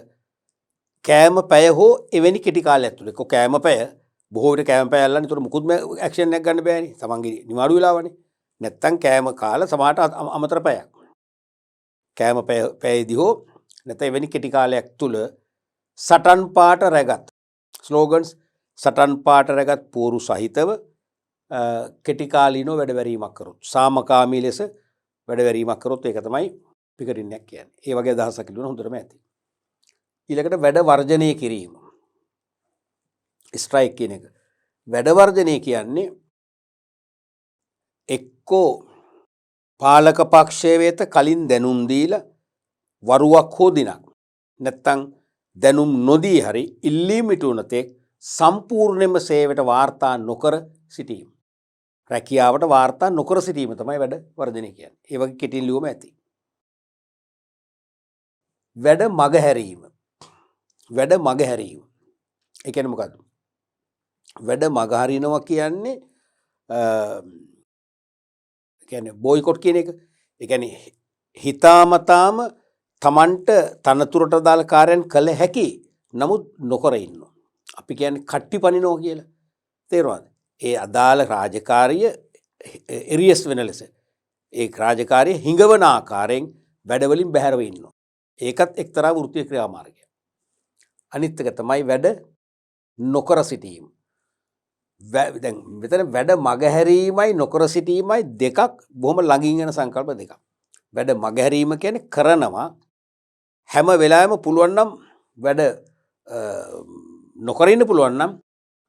කෑම පැය හෝ එවැනි කෙටි කාලයක් තුළ කෑම පැය බොහෝ විට කෑම පැය අල්ලන්නේ. ඒතර මුකුත්ම ඇක්ෂන් එකක් ගන්න බෑනේ. තමන්ගේ නිවාඩු වෙලාවනේ. නැත්තම් කෑම කාලා සමහරට අමතර පැයක්. කෑම පැයදී හෝ නැත්නම් එවැනි කෙටි කාලයක් තුළ සටන් පාට රැගත් ස්ලෝගන්ස් සටන් පාට රැගත් පෝරු සහිතව කෙටි කාලීනව වැඩවැරීමක් කරොත් සාමකාමී ලෙස වැඩවැරීමක් කරොත් ඒක තමයි පිකටින්නක් කියන්නේ. ඒ වගේ අදහසක් ඉල්ලුවන හොඳටම ඇති. ඊළඟට වැඩ වර්ජනය කිරීම. ස්ට්‍රයික් කියන එක. වැඩ වර්ජනය කියන්නේ එක්කෝ පාලක පක්ෂය වෙත කලින් දැනුම් දීලා වරුවක් හෝ දිනක් නැත්තම් දැනුම් නොදී හරි ඉල්ලීම් ඉටුවන තෙක් සම්පූර්ණයෙන්ම සේවයට වාර්තා නොකර සිටීම. රැකියාවට වාර්තා නොකර සිටීම තමයි වැඩ වර්ජනය කියන්නේ. ඒ වගේ කෙටින් ලියුම ඇති. වැඩ මගහැරීම. වැඩ මගහැරීම. ඒ කියන්නේ මොකද්ද? වැඩ මගහරිනවා කියන්නේ බොයිකොට් කියන එක. ඒ කියන්නේ හිතාමතාම තමන්ට තනතුරට දාල කාර්යයන් කළ හැකි නමුත් නොකර ඉන්නවා. අපි කියන්නේ කට්ටි පනිනවා කියලා. තේරුණාද? ඒ අදාළ රාජකාරිය එරියස් වෙන ලෙස ඒ රාජකාරිය හිඟවන ආකාරයෙන් වැඩවලින් බැහැරව ඉන්නවා. ඒකත් එක්තරා වෘත්තීය ක්‍රියාමාර්ගයක්. අනිත් එක තමයි වැඩ නොකර සිටීම. දැන් මෙතන වැඩ මගහැරීමයි නොකර සිටීමයි දෙකක් බොහොම ළඟින් යන සංකල්ප දෙකක්. වැඩ මගහැරීම කියන්නේ කරනවා හැම වෙලාවෙම පුළුවන් නම් වැඩ නොකර ඉන්න පුළුවන් නම්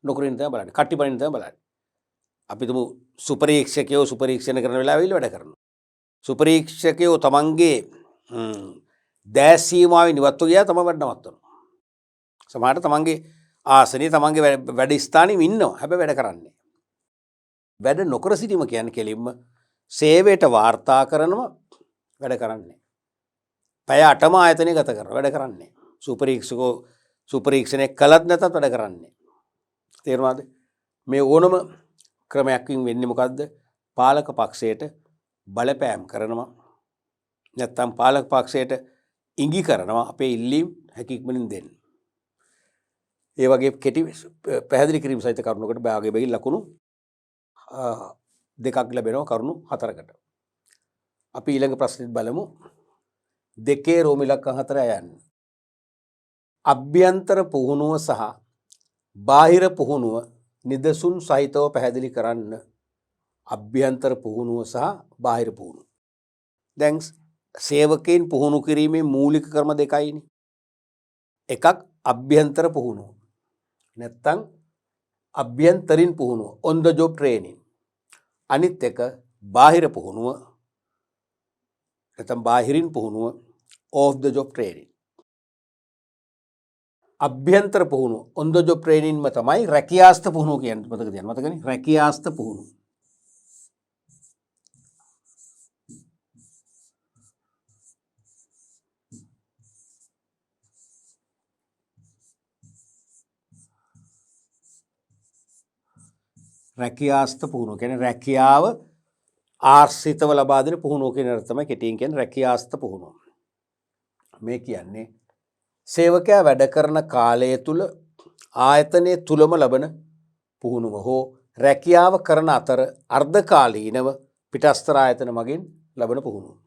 නොකර ඉන්න තමයි බලන්නේ. කට්ටි පනින්න තමයි බලන්නේ. අපි තුමු සුපරීක්ෂකයෝ සුපරීක්ෂණ කරන වෙලාවෙ වැඩ කරනවා. සුපරීක්ෂකයෝ තමන්ගේ දැස් සීමාවෙන් ඉවත්ව ගියා තමයි වැඩ නවත්තනවා. සමහරට තමන්ගේ ආසනයේ තමන්ගේ වැඩ ස්ථානෙම ඉන්නවා. හැබැයි වැඩ කරන්නේ. වැඩ නොකර සිටීම කියන්නේ කෙලින්ම සේවයට වාර්තා කරනවා වැඩ කරන්නේ. පැය 8ම ආයතනය ගත කරනවා වැඩ කරන්නේ. සුපරීක්ෂකෝ සුපරීක්ෂණය කළත් නැතත් වැඩ කරන්නේ. තේරුණාද? මේ ඕනම ක්‍රමයක්කින් වෙන්නේ මොකද්ද? පාලක පක්ෂයට බලපෑම් කරනවා. නැත්තම් පාලක පක්ෂයට ඉඟි කරනවා අපේ ඉල්ලීම් හැකියක්මනින් දෙන්න. ඒ වගේ කෙටි පැහැදිලි කිරීම සහිත කරුණකට භාගය බැගින් ලකුණු දෙකක් ලැබෙනවා කරුණු 4කට. අපි ඊළඟ ප්‍රශ්නෙත් බලමු. 2 රෝම ඉලක්කම් 4 යන්න. අභ්‍යන්තර පුහුණුව සහ බාහිර පුහුණුව නිදසුන් සහිතව පැහැදිලි කරන්න. අභ්‍යන්තර පුහුණුව සහ බාහිර පුහුණුව. දැන් සේවකයන් පුහුණු කිරීමේ මූලික ක්‍රම දෙකයිනේ. එකක් අභ්‍යන්තර පුහුණුව. නැත්තම් අභ්‍යන්තරින් පුහුණුව on the job training. අනිත් එක බාහිර පුහුණුව නැත්තම් බාහිරින් පුහුණුව off the job training. අභ්‍යන්තර පුහුණුව on the job training ම තමයි රැකියාස්ථ පුහුණුව කියන්නේ. මතක තියන්න. මතකනේ රැකියාස්ථ පුහුණුව. රැකියාස්ථ පුහුණුව කියන්නේ රැකියාව ආශ්‍රිතව ලබා දෙන පුහුණුව කියන එක තමයි කෙටියෙන් කියන්නේ රැකියාස්ථ පුහුණුව. මේ කියන්නේ සේවකයා වැඩ කරන කාලය තුල ආයතනයේ තුලම ලබන පුහුණුව හෝ රැකියාව කරන අතර අර්ධකාලීනව පිටස්තර ආයතන මගින් ලබන පුහුණුව.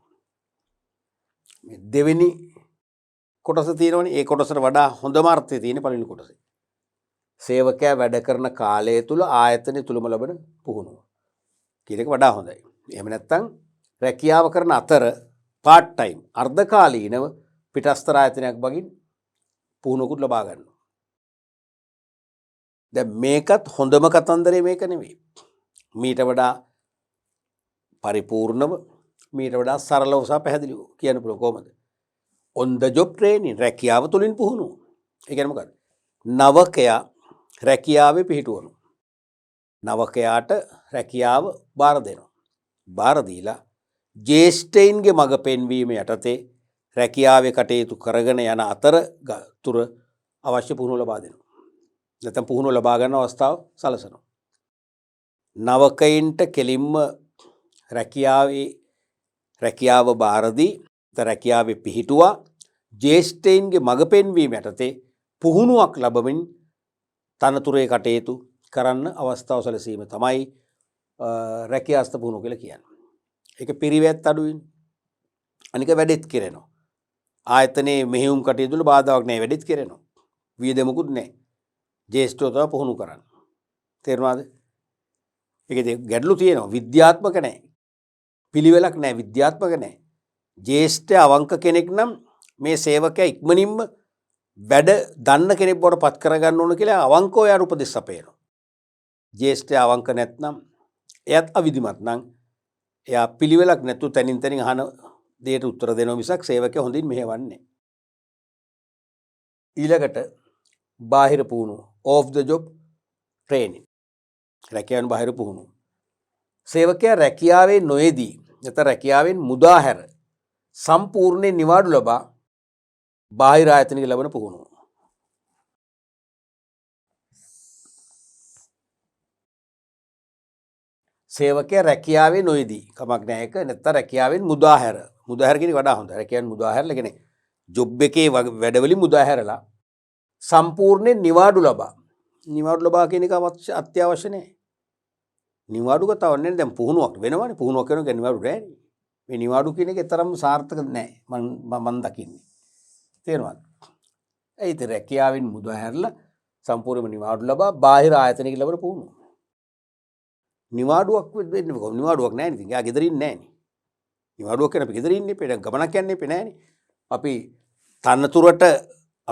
මේ දෙවෙනි කොටස තියෙනවනේ. ඒ කොටසට වඩා හොඳම අර්ථය තියෙන පළවෙනි කොටසේ. සේවකයා වැඩ කරන කාලය තුල ආයතනයේ තුලම ලබන පුහුණුව කියන එක වඩා හොඳයි. එහෙම නැත්නම් රැකියාව කරන අතර part time අර්ධකාලීනව පිටස්තර ආයතනයක් මගින් පුහුණුවකුත් ලබා ගන්නවා. දැන් මේකත් හොඳම කතන්දරේ මේක නෙවෙයි. මීට වඩා පරිපූර්ණව මීට වඩා සරලව සහ පැහැදිලිව කියන්න පුළුවන් කොහොමද? on the job training රැකියාව තුලින් පුහුණුව. ඒ කියන්නේ මොකක්ද? නවකයා රැකියාවේ පිහිටුවනවා. නවකයාට රැකියාව බාර දෙනවා. බාර දීලා ජ්‍යෙෂ්ඨයින්ගේ මඟ පෙන්වීම යටතේ රැකියාවේ කටයුතු කරගෙන යන අතරතුර අවශ්‍ය පුහුණුව ලබා දෙනවා. නැත්නම් පුහුණුව ලබා ගන්න අවස්ථාව සලසනවා. නවකයින්ට කෙලින්ම රැකියාව බාර දී රැකියාවේ පිහිටුවා ජ්‍යෙෂ්ඨයින්ගේ මඟ පෙන්වීම යටතේ පුහුණුවක් ලැබමින් තනතුරේ කටයුතු කරන්න අවස්ථාව සැලසීම තමයි රැකියාස්ථ පුහුණුව කියලා කියන්නේ. ඒක පිරිවැත් අඩුයින්. අනික වැඩෙත් කෙරෙනවා. ආයතනයේ මෙහෙයුම් කටයුතු වල බාධාවක් නැහැ, වැඩෙත් කෙරෙනවා. වියදමකුත් නැහැ. ජ්‍යෙෂ්ඨව තමයි පුහුණු කරන්නේ. තේරුණාද? ඒකේ ගැටලු තියෙනවා. විද්‍යාත්මක නැහැ. පිළිවෙලක් නැහැ, විද්‍යාත්මක නැහැ. ජ්‍යෙෂ්ඨ අවංක කෙනෙක් නම් මේ සේවකයා ඉක්මනින්ම වැඩ දන්න කෙනෙක් බවට පත් කරගන්න ඕන කියලා අවංකව යාර උපදෙස් අපේනවා. ජ්‍යෙෂ්ඨ අවංක නැත්නම් එයත් අවිධිමත් නම් එයා පිළිවෙලක් නැතු තනින් තනින් අහන දෙයට උත්තර දෙනවා මිසක් සේවකයා හොඳින් මෙහෙවන්නේ. ඊළඟට බාහිර පුහුණුව off the job training. රැකියාවෙන් බාහිර පුහුණුව. සේවකයා රැකියාවේ නොයේදී නැත්නම් රැකියාවෙන් මුදා හැර සම්පූර්ණ නිවාඩු ලබා බාහිර ආයතනයක ලැබෙන පුහුණුව. සේවකයා රැකියාවේ නොයේදී කමක් නැහැ ඒක නැත්නම් රැකියාවෙන් මුදා හැර. මුදා හැර කියන්නේ වඩා හොඳයි. රැකියාවෙන් මුදා හැරලා කියන්නේ ජොබ් එකේ වැඩවලින් මුදා හැරලා සම්පූර්ණ නිවාඩු ලබා. නිවාඩු ලබා කියන එක අත්‍යවශ්‍ය නැහැ. නිවාඩු කතාවක් නෙවෙයි. දැන් පුහුණුවක් වෙනවනේ. පුහුණුවක් කරනවා නිවාඩු නැහැ. මේ නිවාඩු කියන එක තරම් සාර්ථක නැහැ. මම දකින්නේ. තේරුණාද? ඒ ඉතින් රැකියාවෙන් මුදා හැරලා සම්පූර්ණයෙන්ම නිවාඩු ලබා බාහිර ආයතනයක ලැබෙන පුහුණුව. නිවාඩුවක් වෙන්නේ කොහොමද? නිවාඩුවක් නැහැ නේ. ඉතින් එයා ගෙදර ඉන්නේ නැහැ නේ. නිවාඩුවක් කියන අපි ගෙදර ඉන්නේ. අපේ ගමනක් යන්නේ නැහැ නේ. අපි තනතුරට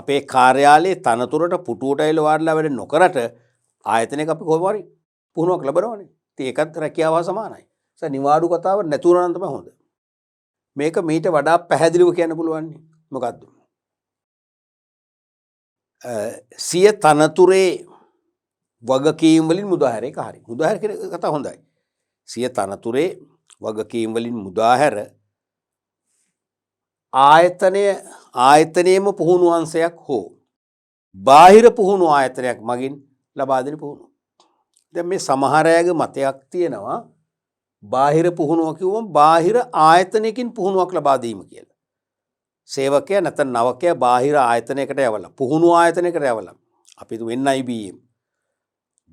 අපේ කාර්යාලයේ තනතුරට පුටුවට ඇවිල්ලා වාඩිලා වැඩ නොකරට ආයතනයක අපි කොහොම හරි පුහුණුවක් ලැබනවනේ. ඉතින් ඒකත් රැකියාව හා සමානයි. නිවාඩු කතාව නැතුණා නම් තමයි හොඳ. මේක මීට වඩා පැහැදිලිව කියන්න පුළුවන් නේ. මොකද්ද? සිය තනතුරේ වගකීම් වලින් මුදාහැර එක හරි. මුදාහැර කියන කතාව හොඳයි. සිය තනතුරේ වගකීම් වලින් මුදාහැර ආයතනයේම පුහුණු අංශයක් හෝ බාහිර පුහුණු ආයතනයක් මගින් ලබා දෙන පුහුණුව. දැන් මේ සමහර අයගේ මතයක් තියෙනවා බාහිර පුහුණුව කිව්වම බාහිර ආයතනයකින් පුහුණුවක් ලබා දීම කියලා. සේවකයා නැත්නම් නවකයා බාහිර ආයතනයකට යවලා පුහුණු ආයතනයකට යවලා අපි හිතමු NIBM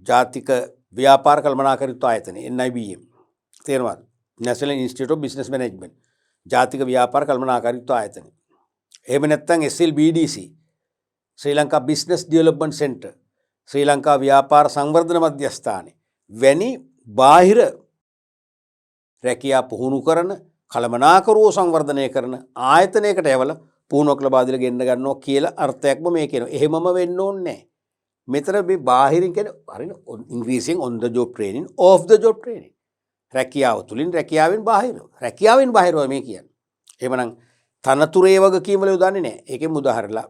ජාතික ව්‍යාපාර කළමනාකරීත්ව ආයතනය NIBM තේරෙනවද? National Institute of Business Management ජාතික ව්‍යාපාර කළමනාකරීත්ව ආයතනය. එහෙම නැත්නම් SLBDC ශ්‍රී ලංකා Business Development Center ශ්‍රී ලංකා ව්‍යාපාර සංවර්ධන මධ්‍යස්ථානය වැනි බාහිර රැකියා පුහුණු කරන කළමනාකරුවෝ සංවර්ධනය කරන ආයතනයකට යවලා පුහුණුවක් ලබා දීලා ගෙන්න ගන්නවා කියලා අර්ථයක්ම මේ කියනවා. එහෙමම වෙන්න ඕනේ නැහැ. මෙතන මේ බාහිරින් කියන්නේ හරින ඉංග්‍රීසියෙන් on the job training off the job training. රැකියාව තුලින් රැකියාවෙන් බාහිරව. රැකියාවෙන් බාහිරව මේ කියන්නේ. එහෙමනම් තනතුරේ වගකීම් වල යොදන්නේ නැහැ. ඒකෙන් මුදාහරලා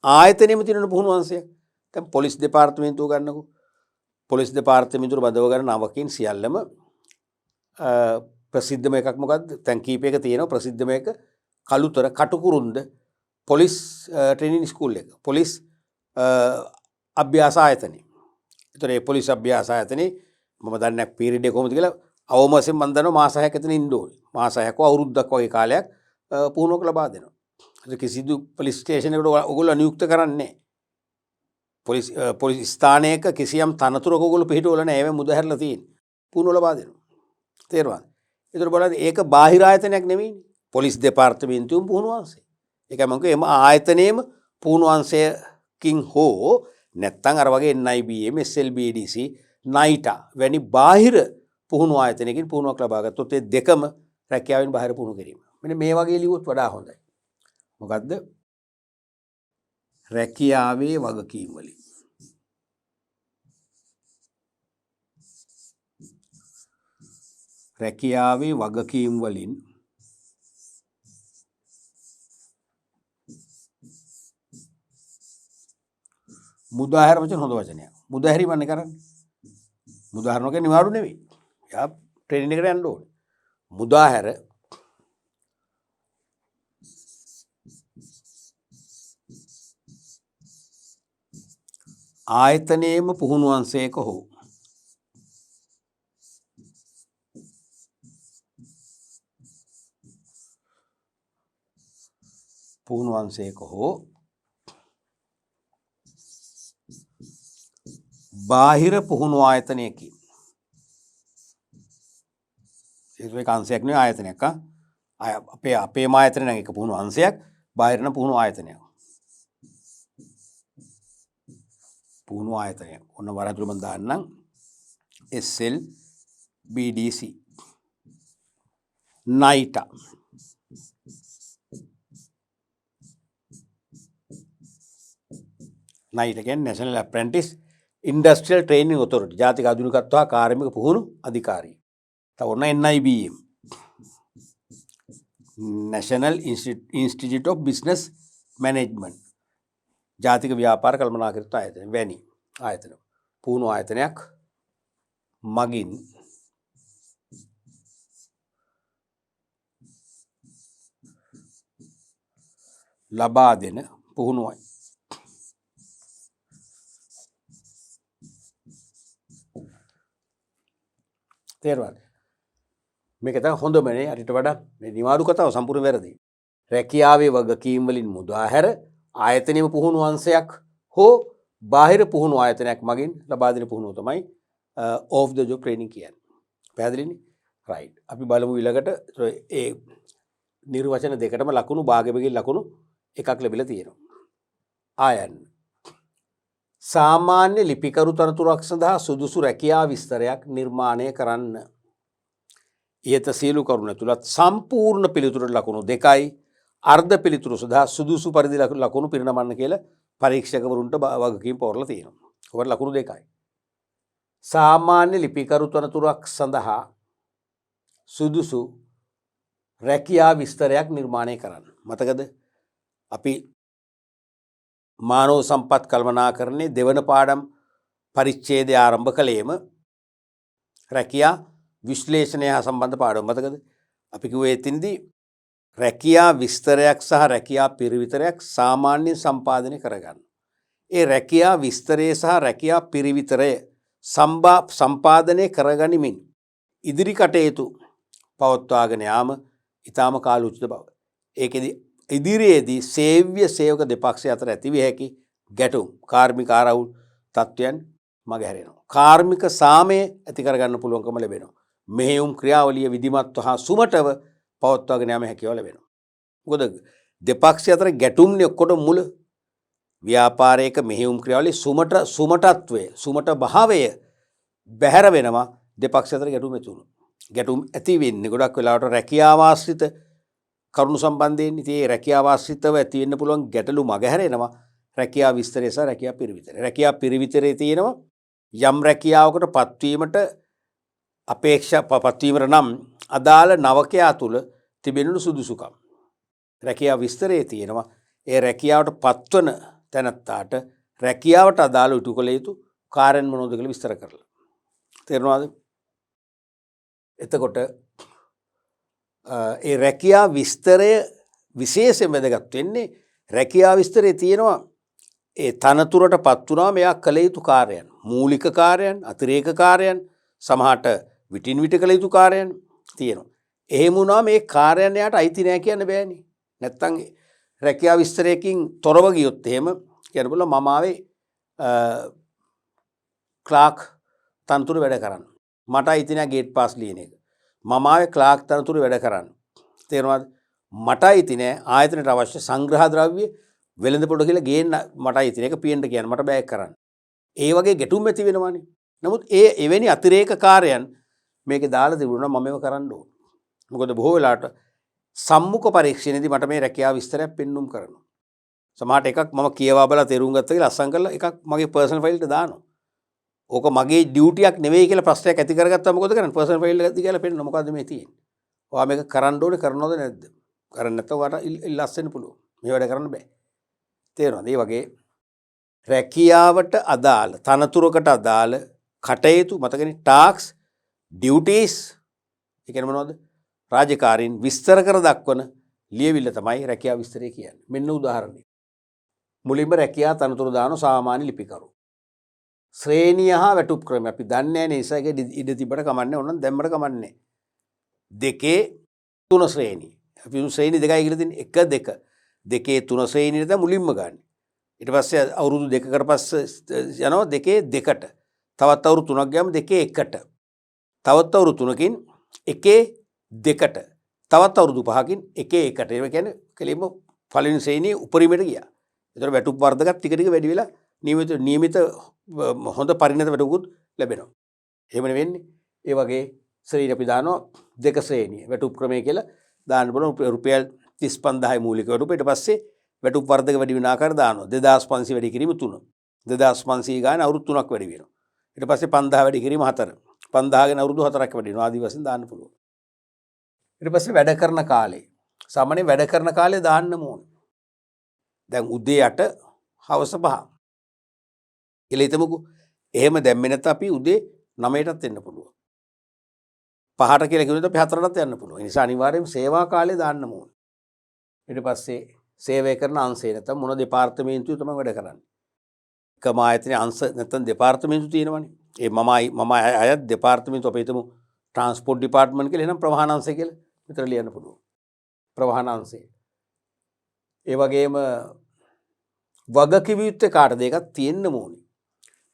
ආයතනෙම තියෙන පුහුණු අංශයක්. දැන් පොලිස් දෙපාර්තමේන්තුව ගන්නකො. පොලිස් දෙපාර්තමේන්තුව බදව ගන්න නවකින් සියල්ලම ප්‍රසිද්ධම එකක් මොකද්ද? දැන් කීපයක තියෙනවා ප්‍රසිද්ධම එක Kalutara Katukurunda police training school එක. පොලිස් අභ්‍යාස ආයතනය. ඒතර ඒ පොලිස් අභ්‍යාස ආයතනයේ මම දන්නේ පීරියඩ් එක කොහොමද කියලා අවම වශයෙන් මම දන්නවා මාස 6ක් එතන ඉන්න ඕනේ. මාස 6ක් අවුරුද්දක් වගේ කාලයක් පුහුණුවක් ලබා දෙනවා. ඒක කිසිදු පොලිස් ස්ටේෂන් එකට ඔයගොල්ලෝ නියුක්ත කරන්නේ නැහැ. පොලිස් ස්ථානයක කිසියම් තනතුරක ඔයගොල්ලෝ පිළිහිටවල නැහැ. ඒවෙන් මුදහැරලා තියෙන්නේ. පුහුණුව ලබා දෙනවා. තේරුණාද? ඒතර බලන්න ඒක බාහිර ආයතනයක් නෙමෙයිනේ. පොලිස් දෙපාර්තමේන්තුවම පුහුණු අංශය. ඒකයි මම කිව්වේ එම ආයතනයේම පුහුණු අංශයකින් හෝ නැත්තම් අර වගේ NIBM SLBDC NITA වැනි බාහිර පුහුණු ආයතනයකින් පුහුණුවක් ලබා ගත්තොත් ඒ දෙකම රැකියාවෙන් බාහිර පුහුණු කිරීම. මෙන්න මේ වගේ ලියුවොත් වඩා හොඳයි. මොකද්ද? රැකියාවේ වගකීම් වලින්. රැකියාවේ වගකීම් වලින් මුදාහැර වචන හොඳ වචනයක්. මුදාහැරීමන්නේ කරන්නේ. මුදාහැරන කියන්නේ නිවාඩු නෙවෙයි. යා ට්‍රේනින් එකට යන්න ඕනේ. මුදාහැර ආයතනයේම පුහුණු අංශයක හෝ පුහුණු අංශයක හෝ බාහිර පුහුණු ආයතනයකින් ඒක අංශයක් නෙවෙයි ආයතනයක් අපේ ආයතනය නම් එක පුහුණු අංශයක් බාහිරන පුහුණු ආයතනයක් පුහුණු ආයතනයක් ඔන්න වරහතුරු මම දාන්නම් SLBDC NITA NITA කියන්නේ National Apprentice Industrial Training Authority ජාතික ආධුනිකත්ව කාර්මික පුහුණු අධිකාරිය. තව ඔන්න NIBM National Institute of Business Management ජාතික ව්‍යාපාර කළමනාකෘත ආයතන වැනි ආයතන පුහුණු ආයතනයක් මගින් ලබා දෙන පුහුණුවයි. තේරුණාද? මේක තමයි හොඳමනේ අරිට වඩා මේ නිවාඩු කතාව සම්පූර්ණ වැරදි. රැකියාවේ වගකීම් වලින් මුදාහැර ආයතනයේම පුහුණු අංශයක් හෝ බාහිර පුහුණු ආයතනයක් මගින් ලබා දෙන පුහුණුව තමයි off the job training කියන්නේ. පැහැදිලිනේ? right. අපි බලමු ඊළඟට ඒ නිර්වචන දෙකටම ලකුණු භාගයකින් ලකුණු එකක් ලැබිලා තියෙනවා. ආයන් සාමාන්‍ය ලිපිකරු තනතුරක් සඳහා සුදුසු රැකියා විස්තරයක් නිර්මාණය කරන්න. ඊට සියලු කරුණු ඇතුළත් සම්පූර්ණ පිළිතුරට ලකුණු 2යි අර්ධ පිළිතුරු සඳහා සුදුසු පරිදි ලකුණු පිරිනමන්න කියලා පරීක්ෂකවරුන්ට වගකීම් පවරලා තියෙනවා. ඔකට ලකුණු 2යි. සාමාන්‍ය ලිපිකරු තනතුරක් සඳහා සුදුසු රැකියා විස්තරයක් නිර්මාණය කරන්න. මතකද? අපි මානව සම්පත් කළමනාකරණයේ දෙවන පාඩම් පරිච්ඡේදය ආරම්භ කළේම රැකියා විශ්ලේෂණය හා සම්බන්ධ පාඩම. මතකද? අපි කිව්වේ එතින්දී රැකියා විස්තරයක් සහ රැකියා පිරිවිතරයක් සාමාන්‍යයෙන් සම්පාදනය කරගන්න. ඒ රැකියා විස්තරය සහ රැකියා පිරිවිතරය සම්පාදනය කරගනිමින් ඉදිරි කටයුතු පවත්වාගෙන යාම ඉතාම කාලෝචිත බව. ඒකෙදි ඉදිරියේදී සේව්‍ය සේවක දෙපක්ෂය අතර ඇතිවිය හැකි ගැටුම් කාර්මික ආරවුල් තත්ත්වයන් මගහැරෙනවා. කාර්මික සාමය ඇති කරගන්න පුළුවන්කම ලැබෙනවා. මෙහෙයුම් ක්‍රියාවලිය විධිමත්ව හා සුමටව පවත්වාගෙන යාම හැකියාව ලැබෙනවා. මොකද දෙපක්ෂය අතර ගැටුම්නේ ඔක්කොට මුල. ව්‍යාපාරයක මෙහෙයුම් ක්‍රියාවලිය සුමටත්වය සුමට භාවය බැහැර වෙනවා දෙපක්ෂ අතර ගැටුම් ඇති වුණොත්. ගැටුම් ඇති වෙන්නේ ගොඩක් වෙලාවට රැකියාව ආශ්‍රිත කරුණු සම්බන්ධයෙන්. ඉතින් ඒ රැකියාව ආශ්‍රිතව ඇති වෙන්න පුළුවන් ගැටලු මගහැරෙනවා රැකියා විස්තරය සහ රැකියා පිරිවිතරය. රැකියා පිරිවිතරේ තියෙනවා යම් රැකියාවකට පත්වීමට පත්වීමට නම් අදාළ නවකයා තුළ තිබෙනු සුදුසුකම්. රැකියා විස්තරයේ තියෙනවා ඒ රැකියාවට පත්වන තැනැත්තාට රැකියාවට අදාළ ඉටු කළ යුතු කාර්යයන් මොනවද කියලා විස්තර කරලා. තේරුණාද? එතකොට ඒ රැකියා විස්තරය විශේෂයෙන් වැදගත් වෙන්නේ රැකියා විස්තරයේ තියෙනවා ඒ තනතුරට පත් වුණාම එයා කළ යුතු කාර්යයන්, මූලික කාර්යයන්, අතිරේක කාර්යයන්, සමහරට විටින් විට කළ යුතු කාර්යයන් තියෙනවා. එහෙම වුණා මේ කාර්යයන් යාට අයිති නැහැ කියන්න බෑනේ. නැත්තම් රැකියාව විස්තරයකින් තොරව ගියොත් එහෙම කියන්න පුළුවන් මම ආවේ ක්ලාක් තනතුරු වැඩ කරන්න. මට අයිති නැහැ ගේට් පාස් ලියන එක. මම ආවේ ක්ලාක් තනතුරු වැඩ කරන්න. තේරුණාද? මට අයිති නැහැ ආයතනයට අවශ්‍ය සංග්‍රහ ද්‍රව්‍ය වෙළඳ පොළ කියලා ගේන්න මට අයිති නැහැ. ඒක පියන්ට කියන්න මට බෑග් කරන්න. ඒ වගේ ගැටුම් ඇති වෙනවානේ. නමුත් එවැනි අතිරේක කාර්යයන් මේකේ දාලා තිබුණා මම මේව කරන්න ඕන. මොකද බොහෝ වෙලාවට සම්මුඛ පරීක්ෂණයේදී මට මේ රැකියාව විස්තරයක් පෙන්눔 කරනවා. සමහරට එකක් මම කියවා බලලා තේරුම් ගත්තා කියලා අස්සම් කරලා එකක් මගේ පර්සනල් ෆයිල් එකට දානවා. ඕක මගේ ඩියුටියක් නෙවෙයි කියලා ප්‍රශ්නයක් ඇති කරගත්තා මොකද කරන්නේ? පර්සනල් ෆයිල් එක දිගලා පෙන්නන මොකද්ද මේ තියෙන්නේ? ඔයා මේක කරන්න ඕනේ කරනවද නැද්ද? කරන්නේ නැත්නම් ඔයාට ඉල්ලස් වෙන්න පුළුවන්. මේ වැඩ කරන්න බෑ. තේරෙනවද? ඒ වගේ රැකියාවට අදාළ තනතුරකට අදාළ කටයුතු මතකනේ ටාක්ස් ඩියුටිස් ඒ කියන්නේ මොනවද? රාජකාරීන් විස්තර කර දක්වන ලියවිල්ල තමයි රැකියාව විස්තරය කියන්නේ. මෙන්න උදාහරණයක්. මුලින්ම රැකියා තනතුරු දාන සාමාන්‍ය ලිපිකරු. ශ්‍රේණිය හා වැටුප් ක්‍රම අපි දන්නේ නැහැ නේ ඉස්සරගේ ඉඩ තිබ්බට කමන්නේ ඕනනම් දැම්මට කමන්නේ. දෙකේ තුන ශ්‍රේණි. අපි ශ්‍රේණි දෙකයි කියලා තියෙන්නේ 1 2. දෙකේ තුන ශ්‍රේණියට තමයි මුලින්ම ගන්න. ඊට පස්සේ අවුරුදු දෙකකට පස්සේ යනවා දෙකේ දෙකට. තවත් අවුරුදු 3ක් ගියාම දෙකේ එකට. තවත් අවුරුදු 3කින් එකේ දෙකට. තවත් අවුරුදු 5කින් එකේ එකට. ඒ කියන්නේ කෙලින්ම පළවෙනි ශ්‍රේණියේ උපරිමයට ගියා. ඒතර වැටුප් වර්ධකත් ටික ටික වැඩි වෙලා නියමිත හොඳ පරිණත වැටුපුත් ලැබෙනවා. එහෙමනේ වෙන්නේ. ඒ වගේ ශ්‍රේණි අපි දානවා දෙක ශ්‍රේණිය. වැටුප් ක්‍රමය කියලා දාන්න බලන රුපියල් 35000 මූලික වැටුප. ඊට පස්සේ වැටුප් වර්ධක වැඩි වෙන ආකාර දානවා. 2500 වැඩි කිරීම 3. 2500 ගාන අවුරුදු 3ක් වැඩි වෙනවා. ඊට පස්සේ 5000 වැඩි කිරීම 4. 5000 ගැන අවුරුදු 4ක් වැඩි වෙනවා. ආදි වශයෙන් දාන්න පුළුවන්. ඊට පස්සේ වැඩ කරන කාලේ. සාමාන්‍යයෙන් වැඩ කරන කාලේ දාන්න ඕනේ. දැන් උදේ 8 හවස 5. කියලා හිතමුකෝ. එහෙම දැම්මේ නැත්නම් අපි උදේ 9ටත් එන්න පුළුවන්. 5ට කියලා කිව්වොත් අපි 4ටත් යන්න පුළුවන්. ඒ නිසා අනිවාර්යයෙන්ම සේවා කාලේ දාන්න ඕනේ. ඊට පස්සේ සේවය කරන අංශය නැත්නම් මොන දෙපාර්තමේන්තුවේ තමයි වැඩ කරන්නේ. එකම ආයතනයේ අංශ නැත්නම් දෙපාර්තමේන්තු තියෙනවනේ. ඒ මම අයත් දෙපාර්තමේන්තු අපි හිතමු ට්‍රාන්ස්පෝර්ට් ඩිපාර්ට්මන්ට් කියලා එනම් ප්‍රවාහන අංශය කියලා විතර ලියන්න පුළුවන්. ප්‍රවාහන අංශය. ඒ වගේම වගකිව යුත්තේ කාටද ඒකක් තියෙන්න ඕනේ.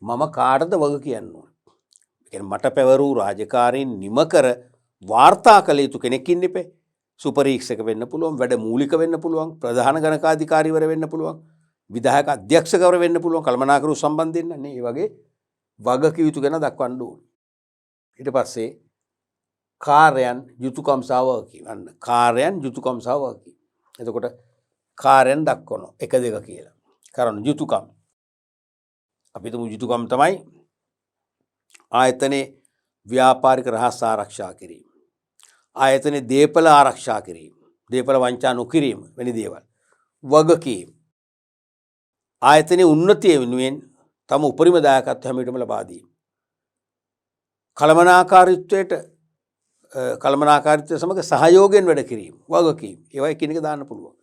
මම කාටද වග කියන්න ඕනේ. ඒ කියන්නේ මට පැවරූ රාජකාරීන් නිම කර වාර්තා කළ යුතු කෙනෙක් ඉන්න එපේ. සුපරීක්ෂක වෙන්න පුළුවන්, වැඩ මූලික වෙන්න පුළුවන්, ප්‍රධාන ගණකාධිකාරීවර වෙන්න පුළුවන්, විධායක අධ්‍යක්ෂකවර වෙන්න පුළුවන්, කළමනාකරු සම්බන්ධයෙන් නේ. ඒ වගේ වගකිව යුතු ගැන දක්වන්න ඕනේ. ඊට පස්සේ කාර්යයන් යුතුයකම් සහ වගකීම්. කාර්යයන් යුතුයකම් සහ වගකීම්. එතකොට කාර්යයන් දක්වනවා 1 2 කියලා. කරන යුතුයකම්. අපි තුමු යුතුයකම් තමයි ආයතනයේ ව්‍යාපාරික රහස් ආරක්ෂා කිරීම. ආයතනයේ දේපල ආරක්ෂා කිරීම. දේපල වංචා නොකිරීම වැනි දේවල්. වගකීම්. ආයතනයේ උන්නතිය වෙනුවෙන් තම උපරිම දායකත්වය හැම විටම ලබා දීම. කළමනාකාරීත්වය සමග සහයෝගයෙන් වැඩ කිරීම. වගකීම්. ඒවා එකිනෙක දාන්න පුළුවන්.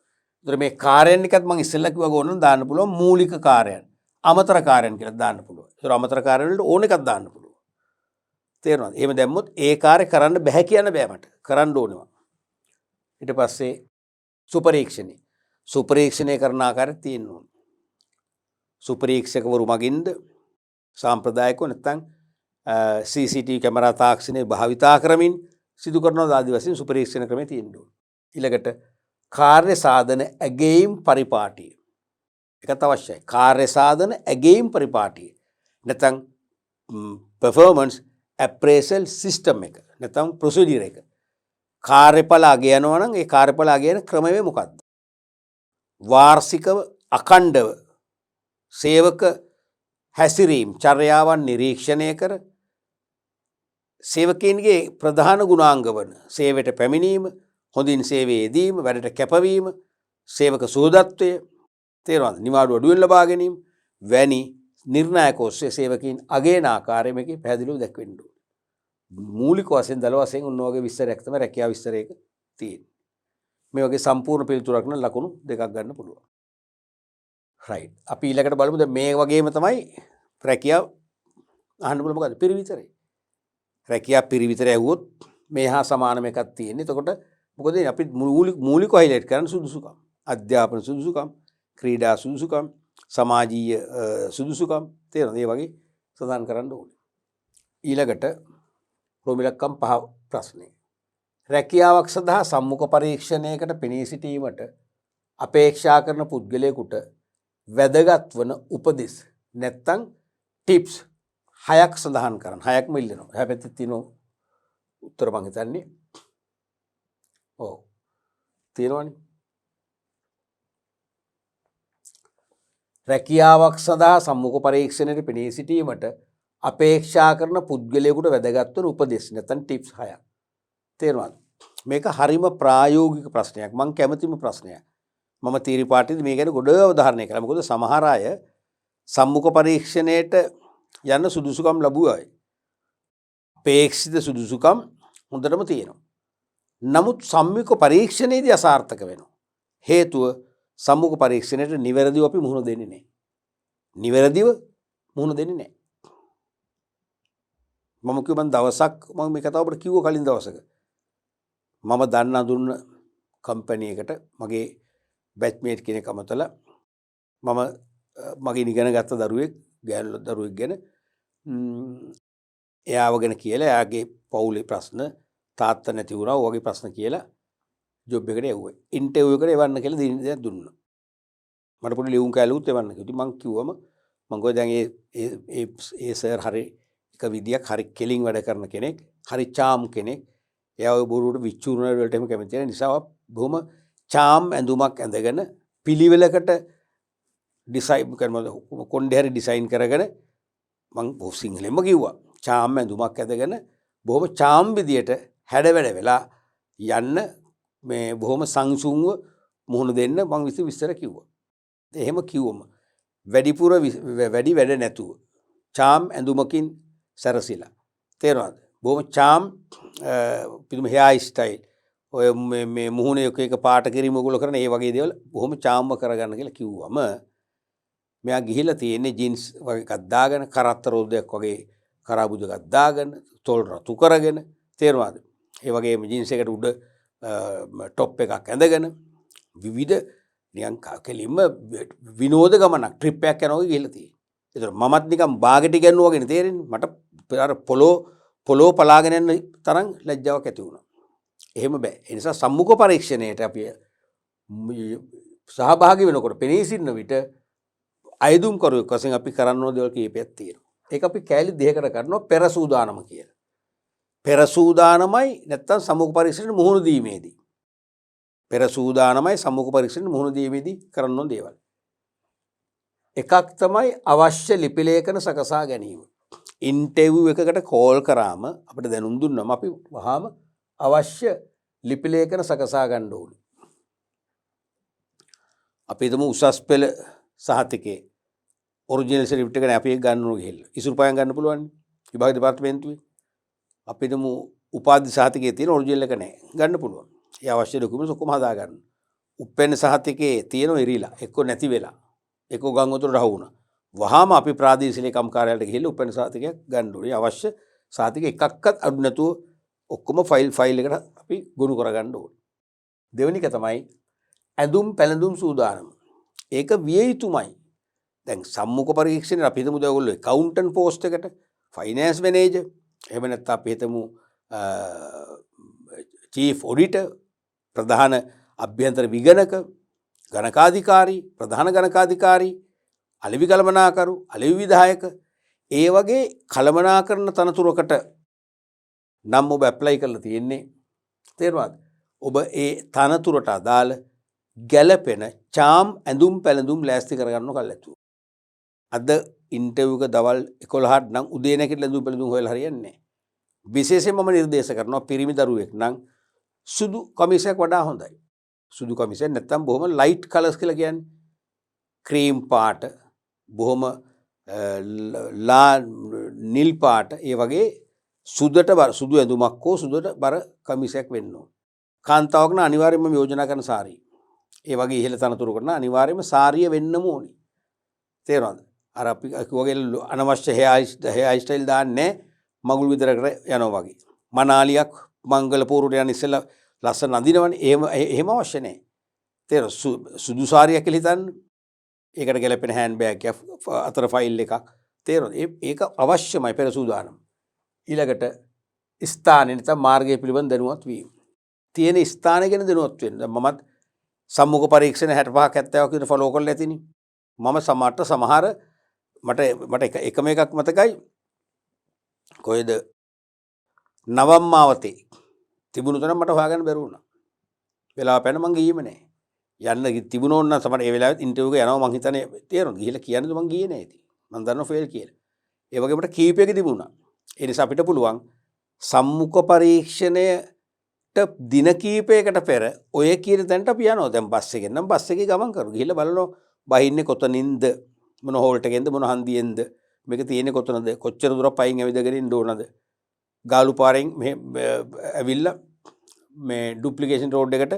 ඒතර මේ කාර්යයන් එකත් මම ඉස්සෙල්ලා කිව්වා ඕනනම් දාන්න පුළුවන් මූලික කාර්යයන්. අමතර කාර්යයන් කියලා දාන්න පුළුවන්. ඒතර අමතර කාර්යයන් වලට ඕන එකක් දාන්න පුළුවන්. තේරෙනවද? එහෙම දැම්මොත් ඒ කාර්ය කරන්න බෑ කියන්න බෑ මට. කරන්න ඕනවා. ඊට පස්සේ සුපරීක්ෂණය. සුපරීක්ෂණය කරන ආකාරය තියෙන්න ඕන. සුපරීක්ෂකවරු මගින්ද සාම්ප්‍රදායිකව නැත්නම් CCTV කැමරා තාක්ෂණය භාවිතා කරමින් සිදු කරන ආදි වශයෙන් සුපරීක්ෂණ ක්‍රමය තියෙන්න ඕන. ඊළඟට කාර්ය සාධන ඇගීම් පරිපාටිය. ඒකත් අවශ්‍යයි. කාර්ය සාධන ඇගීම් පරිපාටිය. නැත්නම් performance appraisal system එක. නැත්නම් procedure එක. කාර්යඵල අගයනවා නම් ඒ කාර්යඵල අගයන ක්‍රමය මොකක්ද? වාර්ෂිකව අඛණ්ඩව සේවක හැසිරීම් චර්යාවන් නිරීක්ෂණය කර සේවකයන්ගේ ප්‍රධාන ගුණාංග වන සේවයට පැමිණීම, හොඳින් සේවයේ යෙදීම, වැඩට කැපවීම, සේවක සුහදත්වය, තේරෙනවද? නිවාඩු අඩුවෙන් ලබා ගැනීම වැනි නිර්ණායක ඔස්සේ සේවකයන් අගයන ආකාරය මේකේ පැහැදිලිව දැක්වෙන්න ඕනේ. මූලික වශයෙන් දල වශයෙන් ඔන්න ඔයගේ විස්තරයක් තමයි රැකියාව විස්තරයක තියෙන්නේ. මේ වගේ සම්පූර්ණ පිළිතුරක් නම් ලකුණු දෙකක් ගන්න පුළුවන්. රයිට්. අපි ඊළඟට බලමු දැන් මේ වගේම තමයි රැකියාව අහන්න පුළුවන් මොකද්ද? පිරිවිතරේ. රැකියා පිරිවිතර ඇහුවොත් මේ හා සමානම එකක් තියෙන්නේ. එතකොට මොකද අපි මූලික හයිලයිට් කරන සුදුසුකම්, අධ්‍යාපන සුදුසුකම්, ක්‍රීඩා සුදුසුකම්, සමාජීය සුදුසුකම් තේරෙනවද? ඒ වගේ සඳහන් කරන්න ඕනේ. ඊළඟට රෝමිලක්කම් 5 ප්‍රශ්නේ. රැකියාවක් සඳහා සම්මුඛ පරීක්ෂණයකට පෙනී සිටීමට අපේක්ෂා කරන පුද්ගලයෙකුට වැදගත් වන උපදෙස් නැත්තම් ටිප්ස් 6ක් සඳහන් කරන්න. 6ක්ම ඉල්ලනවා. හැබැයි තියෙන උත්තර මං හිතන්නේ ඔව් තියෙනවනේ. රැකියාවක් සඳහා සම්මුඛ පරීක්ෂණයට පෙනී සිටීමට අපේක්ෂා කරන පුද්ගලයෙකුට වැදගත් වන උපදෙස් නැත්නම් ටිප්ස් 6ක්. තේරුණාද? මේක හරිම ප්‍රායෝගික ප්‍රශ්නයක්. මම කැමතිම ප්‍රශ්නයක්. මම තීරි පාටින්ද මේ ගැන ගොඩ අවධාරණය කළා. මොකද සමහර අය සම්මුඛ පරීක්ෂණයට යන්න සුදුසුකම් ලැබුවා අය. අපේක්ෂිත සුදුසුකම් හොඳටම තියෙනවා. නමුත් සම්මුඛ පරීක්ෂණයේදී අසාර්ථක වෙනවා. හේතුව සම්මුඛ පරීක්ෂණයට නිවැරදිව අපි මුහුණ දෙන්නේ නැහැ. නිවැරදිව මුහුණ දෙන්නේ නැහැ. මම කිව්ව දවසක් මම මේ කතාව ඔබට කිව්ව කලින් දවසක මම දන්න අඳුන්න කම්පැනි එකට මගේ බැච්මේට් කෙනෙක් අමතලා මම මගේ ඉගෙන ගත්ත දරුවෙක් ගෑනු දරුවෙක් ගැන එයාව ගැන කියලා එයාගේ පවුලේ ප්‍රශ්න තාත්තා නැති වුණා වගේ ප්‍රශ්න කියලා ජොබ් එකට යවුවා. ඉන්ටර්විව් එකට එවන්න කියලා දිනක් දුන්නා. මට පොඩි ලියුම් කැලුත් එවන්න කිව්වා. මං කිව්වම මං ගොඩ දැන් ඒ සර් හරි එක විදියක් හරි කෙලින් වැඩ කරන කෙනෙක්, හරි චාම් කෙනෙක්. එයා ඔය බොරුවට විචුරුණ වලට එහෙම කැමති නැහැ. නිසා බොහොම චාම් ඇඳුමක් ඇඳගෙන පිළිවෙලකට ඩිසයින් කරනවා. කොණ්ඩේ හරි ඩිසයින් කරගෙන මං බොහොම සිංහලෙන්ම කිව්වා. චාම් ඇඳුමක් ඇඳගෙන බොහොම චාම් විදියට හැඩ වැඩ වෙලා යන්න මේ බොහොම සංසුන්ව මුහුණ දෙන්න මං විස්තර කිව්වා. එහෙම කිව්වම වැඩිපුර වැඩි වැඩ නැතුව චාම් ඇඳුමකින් සැරසිලා තේරෙනවද? බොහොම චාම් පිටුම හෙයාර් ස්ටයිල් ඔය මේ මුහුණේ එක පාට කිරීම ඔයගොල්ලෝ කරන ඒ වගේ දේවල් බොහොම චාම්ව කරගන්න කියලා කිව්වම මෙයා ගිහිල්ලා තියෙන්නේ ජීන්ස් වගේ එකක් දාගෙන කරත්ත රෝදයක් වගේ කරාබුද එකක් දාගෙන තොල් රතු කරගෙන තේරෙනවද? ඒ වගේම ජීන්ස් එකට උඩ টොප් එකක් ඇඳගෙන විවිධ නිකන් කෙලින්ම විනෝද ගමනක් ට්‍රිප් එකක් යනවා වගේ ගිහිල්ලා තියෙන්නේ. ඒතර මමත් නිකන් බාගෙට ගන්නවා වගේ තේරෙන්නේ. මට අර පොලෝ පලාගෙන යන තරම් ලැජ්ජාවක් ඇති වුණා. එහෙම බෑ. ඒ නිසා සම්මුඛ පරීක්ෂණයට අපි සහභාගී වෙනකොට පෙනී සිටින විට අයදුම් කරුවෙක් වශයෙන් අපි කරන්න ඕන දේවල් කීපයක් තියෙනවා. ඒක අපි කැලි දෙකකට කරනවා පෙර සූදානම කියලා. පෙර සූදානමයි නැත්තම් සම්මුඛ පරීක්ෂණයට මුහුණ දීමේදී. පෙර සූදානමයි සම්මුඛ පරීක්ෂණයට මුහුණ දීමේදී කරන්න ඕන දේවල්. එකක් තමයි අවශ්‍ය ලිපි ලේඛන සකසා ගැනීම. ඉන්ටර්විව් එකකට කෝල් කරාම අපිට දැනුම් දුන්නම අපි වහාම අවශ්‍ය ලිපි ලේඛන සකසා ගන්න ඕනේ. අපි හිතමු උසස් පෙළ සහතිකේ ඔරිජිනල් සර්ටිෆිකේට් එක අපි ගන්න ඕන ගිහිල්ලා. ඉසුරුපයන් ගන්න පුළුවන් විභාග දෙපාර්තමේන්තුවේ. අපි හිතමු උපාධි සහතිකයේ තියෙන ඔරිජිනල් එක නැහැ. ගන්න පුළුවන්. ඒ අවශ්‍ය ඩොකියුමන්ට්ස් ඔක්කොම හදා ගන්න. උපෙන් සහතිකයේ තියෙන ඉරිලා එක්ක නැති වෙලා එක්ක ගම් වතුර රහ වුණා. වහාම අපි ප්‍රාදේශීය ලේකම් කාර්යාලයට ගිහිල්ලා උපෙන් සහතිකයක් ගන්න ඕනේ. අවශ්‍ය සහතික එකක්වත් අඩු නැතුව ඔක්කොම ෆයිල් එකට අපි ගොනු කරගන්න ඕනේ. දෙවෙනි එක තමයි ඇඳුම් පැළඳුම් සූදානම. ඒක විය යුතුමයි. දැන් සම්මුඛ පරීක්ෂණය අපි හිතමු ඔයගොල්ලෝ ඇකවුන්ටන්ට් පෝස්ට් එකට ෆයිනෑන්ස් මැනේජර් එහෙම නැත්නම් අපි හිතමු චීෆ් ඔඩිටර් ප්‍රධාන අභ්‍යන්තර විගණක ගණකාධිකාරී ප්‍රධාන ගණකාධිකාරී අලෙවි කළමනාකරු අලෙවි විධායක ඒ වගේ කළමනාකරන තනතුරකට නම් ඔබ ඇප්ලයි කරලා තියෙන්නේ. තේරුණාද? ඔබ ඒ තනතුරට අදාළ ගැළපෙන චාම් ඇඳුම් පැළඳුම් ලෑස්ති කරගන්න කල්ැතුව. අද ඉන්ටර්විව් එක දවල් 11ට නම් උදේ නැගිටලා ඇඳුම් පැළඳුම් හොයලා හරියන්නේ නැහැ. විශේෂයෙන්ම මම නිර්දේශ කරනවා පිරිමි දරුවෙක් නම් සුදු කමිසයක් වඩා හොඳයි. සුදු කමිසයක් නැත්තම් බොහොම ලයිට් කලර්ස් කියලා කියන්නේ. ක්‍රීම් පාට, බොහොම නිල් පාට, ඒ වගේ සුදුට බර සුදු ඇඳුමක් හෝ සුදුට බර කමිසයක් වෙන්න ඕන. කාන්තාවක් නම් අනිවාර්යයෙන්ම යෝජනා කරන සාරිය. ඒ වගේ ඉහළ තනතුරු කරන අනිවාර්යයෙන්ම සාරිය වෙන්නම ඕනි. තේරෙනවද? අර අපි වගේ අනවශ්‍ය හෙයාර් ස්ටයිල් දාන්නේ මගුල් විතරකට යනවා වගේ. මනාලියක් මංගල පෝරුවට යන ඉස්සෙල්ලා ලස්සන අඳිනවනේ. එහෙම අවශ්‍ය නැහැ. තේරෙනවද? සුදු සාරියක් කියලා හිතන්න. ඒකට ගැලපෙන හෑන්ඩ් බෑග් එකක් අතර ෆයිල් එකක්. තේරෙනවද? ඒක අවශ්‍යමයි පෙර සූදානම්. ඊළඟට ස්ථානේ නැත්නම් මාර්ගය පිළිබඳ දැනුවත් වීම. තියෙන ස්ථානය ගැන දැනුවත් වෙන්න. මමත් සම්මුඛ පරීක්ෂණ 65ක් 70ක් විතර ෆලෝ කරලා ඇතිනේ. මම සමහර මට එකම එකක් මතකයි. කොහෙද? නවම්මාවතේ තිබුණු තැන මට හොයාගන්න බැරි වුණා. වෙලාව පැන මං ගියේම නැහැ. යන්න තිබුණෝන් නම් සමහර ඒ වෙලාවෙත් ඉන්ටර්විව් එක යනවා මං හිතන්නේ තේරෙනවද? ගිහිල්ලා කියන්නේ මං ගියේ නැහැ ඉතින්. මං දන්නවා ෆේල් කියලා. ඒ වගේ මට කීපයක තිබුණා. ඒ නිසා අපිට පුළුවන් සම්මුඛ පරීක්ෂණයට දින කීපයකට පෙර ඔය කියන තැනට අපි යනවා. දැන් බස් එකෙන් නම් බස් එකේ ගමන් කරමු. ගිහිල්ලා බලනවා බහින්නේ කොතනින්ද? මොන හෝල්ට් එකෙන්ද? මොන හන්දියෙන්ද? මේක තියෙන්නේ කොතනද? කොච්චර දුරක් පයින් ඇවිදගෙන ඉන්න ඕනද? ගාලු පාරෙන් ඇවිල්ලා මේ ඩුප්ලිකේෂන් රෝඩ් එකට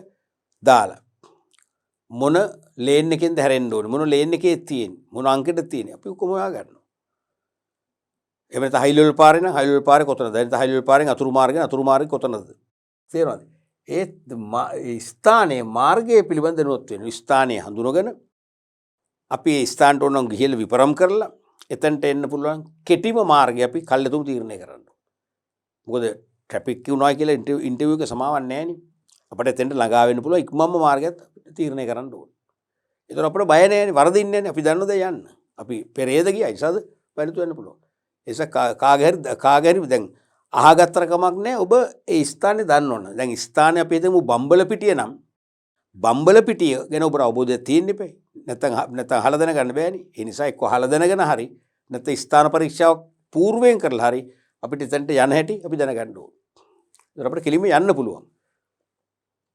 දාලා මොන ලේන් එකෙන්ද හැරෙන්න ඕනේ? මොන ලේන් එකේ තියෙන්නේ? මොන අංකෙද තියෙන්නේ? අපි කොහොම හොයාගන්නවා? එහෙම නැත්නම් හයිලෙවල් පාරේ නම් හයිලෙවල් පාරේ කොතනද? නැත්නම් හයිලෙවල් පාරෙන් අතුරු මාර්ගේ කොතනද? තේරෙනවද? ඒ ස්ථානයේ මාර්ගය පිළිබඳ දැනුවත් වෙනවා. ස්ථානය හඳුනගෙන අපි ඒ ස්ථානට ඕනම් ගිහිල්ලා විපරම් කරලා එතනට එන්න පුළුවන් කෙටිම මාර්ගය අපි කල්යතුම් තීරණය කරන්න. මොකද ට්‍රැෆික් වුණා කියලා ඉන්ටර්විව් එක සමාවන්නේ නැහැ නේ. අපිට එතෙන්ට ළඟා වෙන්න පුළුවන් ඉක්මනම මාර්ගයක් තීරණය කරන්න ඕනේ. ඒතර අපිට බය නැහැනේ, වරදින්නේ නැහැනේ. අපි දන්නද යන්න. අපි පෙරේද ගියා ඉසද වෙනතු වෙන්න පුළුවන්. ඒස කාගේ හරි දැන් අහගත්තර කමක් නැහැ. ඔබ ඒ ස්ථානේ දන්න ඕන. දැන් ස්ථානේ අපි හිතමු බම්බලපිටිය නම් බම්බලපිටිය ගැන ඔබට අවබෝධයක් තියෙන්න එපා. නැත්නම් අහලා දැනගන්න බෑනේ. ඒ නිසා එක්ක අහලා දැනගෙන හරි නැත්නම් ස්ථාන පරීක්ෂාවක් పూర్වයෙන් කරලා හරි අපිට එතනට යන හැටි අපි දැනගන්න ඕන. ඒතර අපිට කෙලින්ම යන්න පුළුවන්.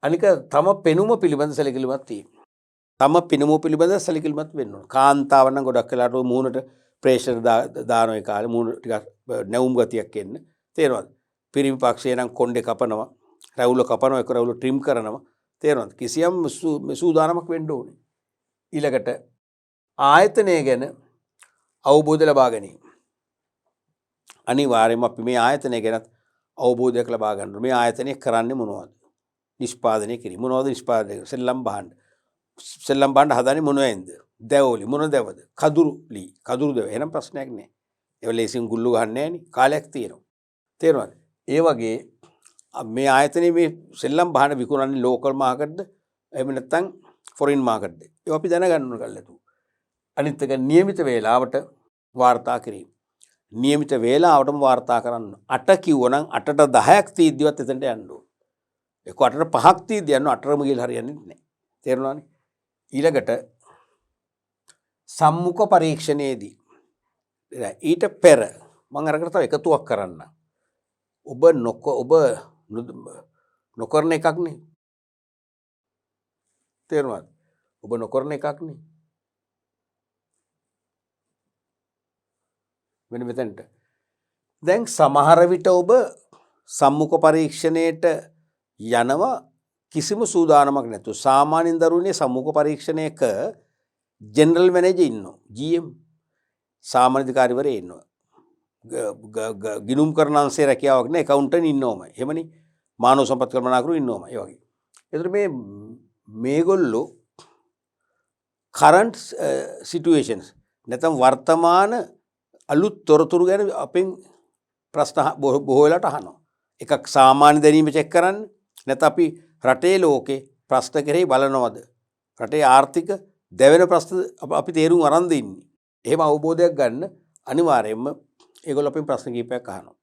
අනික තම පෙනුම පිළිබඳ සැලකිලිමත් තියෙනවා. තම පෙනුම පිළිබඳ සැලකිලිමත් වෙන්න ඕන. කාන්තාවන් නම් ගොඩක් වෙලාට ඔය මූණට ප්‍රෙෂර් දාන ඔය කාලේ මූණ ටිකක් නැවුම් ගතියක් එන්න. තේරෙනවද? පිරිමි පක්ෂේ නම් කොණ්ඩේ කපනවා, රැවුල කපනවා, එක රැවුල ට්‍රිම් කරනවා. තේරෙනවද? කිසියම් සූදානමක් වෙන්න ඕනේ. ඊළඟට ආයතනය ගැන අවබෝධ ලබා ගැනීම. අනිවාර්යයෙන්ම අපි මේ ආයතනය ගැන අවබෝධයක් ලබා ගන්න ඕනේ. මේ ආයතනය කරන්නේ මොනවද? නිෂ්පාදනය කිරීම. මොනවද නිෂ්පාදනය කරන්නේ? සෙල්ලම් භාණ්ඩ. සෙල්ලම් භාණ්ඩ හදන්නේ මොනවෙන්ද? දැවලි. මොන දැවද? කදුරුලි. කදුරු දැව. එහෙනම් ප්‍රශ්නයක් නැහැ. ඒව ලේසියෙන් ගුල්ලු ගහන්නේ නැහනේ. කාලයක් තියෙනවා. තේරෙනවද? ඒ වගේ මේ ආයතනයේ මේ සෙල්ලම් භාණ්ඩ විකුණන්නේ ලෝකල් මාකට්ද? එහෙම නැත්නම් ෆොරින් මාකට්ද? ඒව අපි දැනගන්න ඕන කල්ලාතු. අනිත් එක નિયમિત වේලාවට වාර්තා කිරීම. નિયમિત වේලාවටම වාර්තා කරන්න. 8 කිව්වනම් 8ට 10ක් තීද්දිවත් එතනට යන්න ඕන. එක්ක 8ට 5ක් තීද්දි යනවා 8ටම ගිහලා හරියන්නේ නැහැ. තේරුණානේ? ඊළඟට සම්මුඛ පරීක්ෂණයේදී ඊට පෙර මම අරකට තව එකතුවක් කරන්න. ඔබ නොකරන එකක් නේ. තේරුණාද? ඔබ නොකරන එකක් නේ. මෙන්න මෙතනට. දැන් සමහර විට ඔබ සම්මුඛ පරීක්ෂණයට යනවා කිසිම සූදානමක් නැතුව. සාමාන්‍යයෙන් දරුවනේ සම්මුඛ පරීක්ෂණයක ජෙනරල් මැනේජර් ඉන්නවා. GM සාමාන්‍ය අධිකාරිවරයෙක් ඉන්නවා. ගිණුම් කරන අංශයේ රැකියාවක් නේ ඇකවුන්ටන්ට් ඉන්නවමයි. එහෙමනේ. මානව සම්පත් කළමනාකරු ඉන්නවමයි. ඒ වගේ. ඒතර මේගොල්ලෝ කරන්ට් සිටුේෂන්ස් නැත්නම් වර්තමාන අලුත් තොරතුරු ගැන අපෙන් ප්‍රශ්න බොහෝ වෙලාවට අහනවා. එකක් සාමාන්‍ය දැනීම චෙක් කරන්න. නැත්නම් අපි රටේ ලෝකේ ප්‍රශ්න කෙරෙහි බලනවද? රටේ ආර්ථික දැවෙන ප්‍රශ්න අපි තේරුම් අරන් දෙන්නේ. එහෙම අවබෝධයක් ගන්න අනිවාර්යයෙන්ම ඒගොල්ලෝ අපෙන් ප්‍රශ්න කීපයක් අහනවා.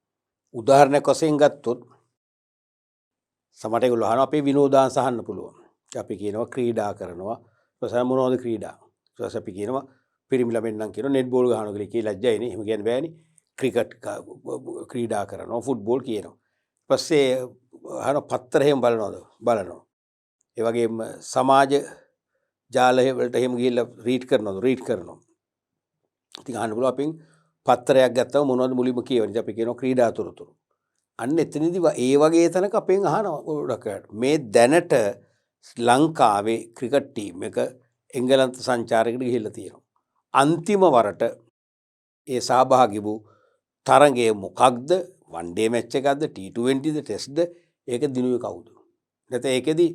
උදාහරණයක් වශයෙන් ගත්තොත් සමහර ඒගොල්ලෝ අහනවා අපේ විනෝදාංශ අහන්න පුළුවන්. අපි කියනවා ක්‍රීඩා කරනවා. ඊපස්සේ මොනවද ක්‍රීඩා? ඊපස්සේ අපි කියනවා පිරිමි ළමෙන් නම් කියනවා නෙට් බෝල් ගහනවා කියලා ලැජ්ජයිනේ. එහෙම කියන්න බෑනේ. ක්‍රිකට් ක්‍රීඩා කරනවා, ෆුට්බෝල් කියනවා. ඊපස්සේ අහන පත්තර එහෙම බලනවා. ඒ වගේම සමාජ ජාලය වලට එහෙම ගිහිල්ලා රීඩ් කරනවා. ඉතින් අහන්න පුළුවන් අපෙන් පත්තරයක් ගත්තම මොනවද මුලින්ම කියවන්නේ? අපි කියනවා ක්‍රීඩා තොරතුරු. අන්න එතනදී ඒ වගේ තැනක අපෙන් අහනවා ගොඩක් අයට. මේ දැනට ලංකාවේ ක්‍රිකට් ටීම් එක එංගලන්ත සංචාරයකට ගිහිල්ලා තියෙනවා. අන්තිම වරට ඒ සහභාගී වූ තරගය මොකක්ද? වන් ඩේ මැච් එකක්ද T20ද ටෙස්ට්ද ඒක දිනුවේ කවුද? නැත්නම් ඒකෙදි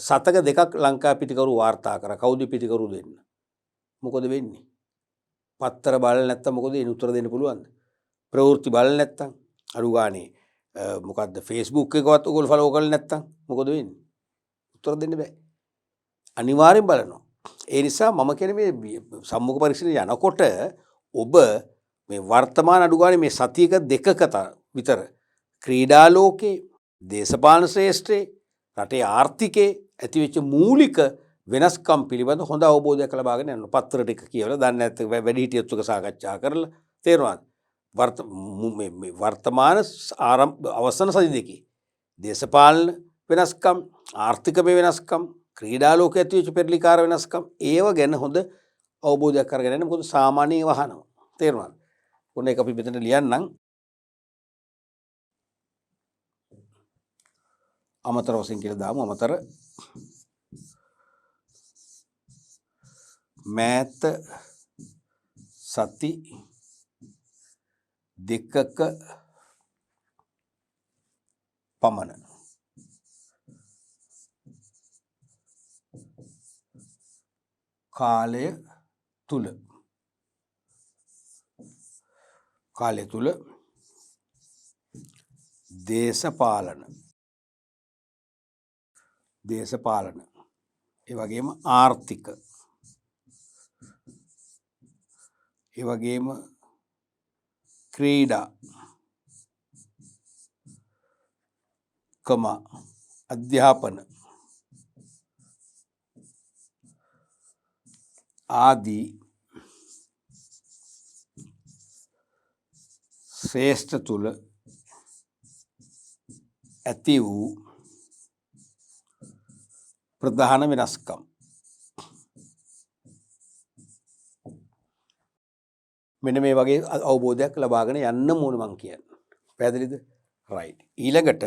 සතක දෙකක් ලංකා පිටිකරු වාර්තා කරා. කවුද පිටිකරු දෙන්න? මොකද වෙන්නේ? පත්තර බලලා නැත්තම් මොකද ඒ උත්තර දෙන්න පුළුවන්ද? ප්‍රවෘත්ති බලලා නැත්තම් අඩු ගානේ මොකද්ද Facebook එකවත් ඔයගොල්ලෝ ෆලෝ කරලා නැත්තම් මොකද වෙන්නේ? උත්තර දෙන්න බෑ. අනිවාර්යෙන් බලනවා. ඒ නිසා මම කියන්නේ මේ සම්මුඛ පරීක්ෂණ යනකොට ඔබ මේ වර්තමාන අඩු ගානේ මේ සතියක දෙකක විතර ක්‍රීඩා ලෝකේ, දේශපාලන ශ්‍රේෂ්ඨේ, රටේ ආර්ථිකේ ඇතිවෙච්ච මූලික වෙනස්කම් පිළිබඳ හොඳ අවබෝධයක් ලබාගෙන යන්න. පත්‍ර ටික කියවලා දන්නේ නැත්නම් වැඩි හිටියොත් එක සාකච්ඡා කරලා තේරුණාද? වර්තමාන අවසන් සති දෙකේ දේශපාලන වෙනස්කම්, ආර්ථිකමය වෙනස්කම්, ක්‍රීඩා ලෝකයේ ඇතිවෙච්ච පෙරලිකාර වෙනස්කම් ඒව ගැන හොඳ අවබෝධයක් අරගෙන යන්න. මොකද සාමාන්‍යයෙන් වහනවා. තේරුණාද? ඔන්න ඒක අපි මෙතන ලියන්නම්. අමතර වශයෙන් කියලා දාමු. අමතර මෑත සති දෙකක පමණ කාලය තුල දේශපාලන ඒ වගේම ආර්ථික ඒ වගේම ක්‍රීඩා අධ්‍යාපන ආදී ශ්‍රේෂ්ඨ තුල ඇති වූ ප්‍රධාන වෙනස්කම් මෙන්න මේ වගේ අවබෝධයක් ලබාගෙන යන්න ඕන මං කියන්නේ. පැහැදිලිද? රයිට්. ඊළඟට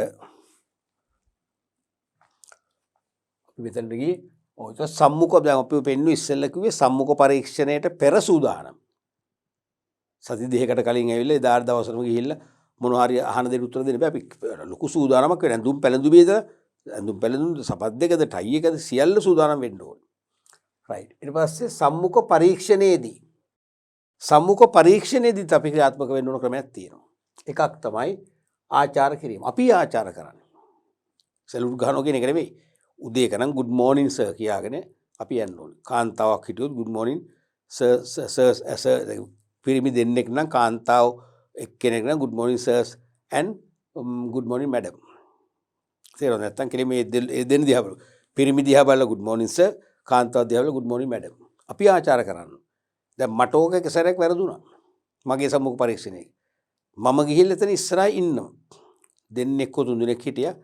අපි මෙතනට ගියේ ඔය සම්මුඛ දැන් අපි පෙන්නු ඉස්සෙල්ලා කිව්වේ සම්මුඛ පරීක්ෂණයට පෙර සූදානම්. සති දෙකකට කලින් ඇවිල්ලා එදාට දවසටම ගිහිල්ලා මොන හරි අහන දෙයට උත්තර දෙන්න බෑ. අපි ලොකු සූදානමක් වෙන ඇඳුම් පැළඳුමේද ඇඳුම් පැළඳුම් සපත් දෙකද ටයි එකද සියල්ල සූදානම් වෙන්න ඕනේ. රයිට්. ඊට පස්සේ සම්මුඛ පරීක්ෂණයේදීත් අපි ක්‍රියාත්මක වෙන්න ඕන ක්‍රමයක් තියෙනවා. එකක් තමයි ආචාර කිරීම. අපි ආචාර කරන්නේ. සෙලුට් ගහනවා කියන එක නෙවෙයි. උදේ කනම් good morning sir කියාගෙන අපි යන්න ඕනේ. කාන්තාවක් හිටියොත් good morning sir පිරිමි දෙන්නෙක් නම් කාන්තාව එක්කෙනෙක් නම් good morning sirs and good morning madam. තේරුණා නැත්තම් කෙනෙක් මේ දෙන්න දිහා බලලා පිරිමි දිහා බලලා good morning sir, කාන්තාව දිහා බලලා good morning madam. අපි ආචාර කරන්න. දැන් මට ඕක එක සැරයක් වැරදුනා. මගේ සම්මුඛ පරීක්ෂණයේ. මම ගිහිල්ලා එතන ඉස්සරහා ඉන්නවා. දෙන්නෙක් තුන් දෙනෙක් හිටියා.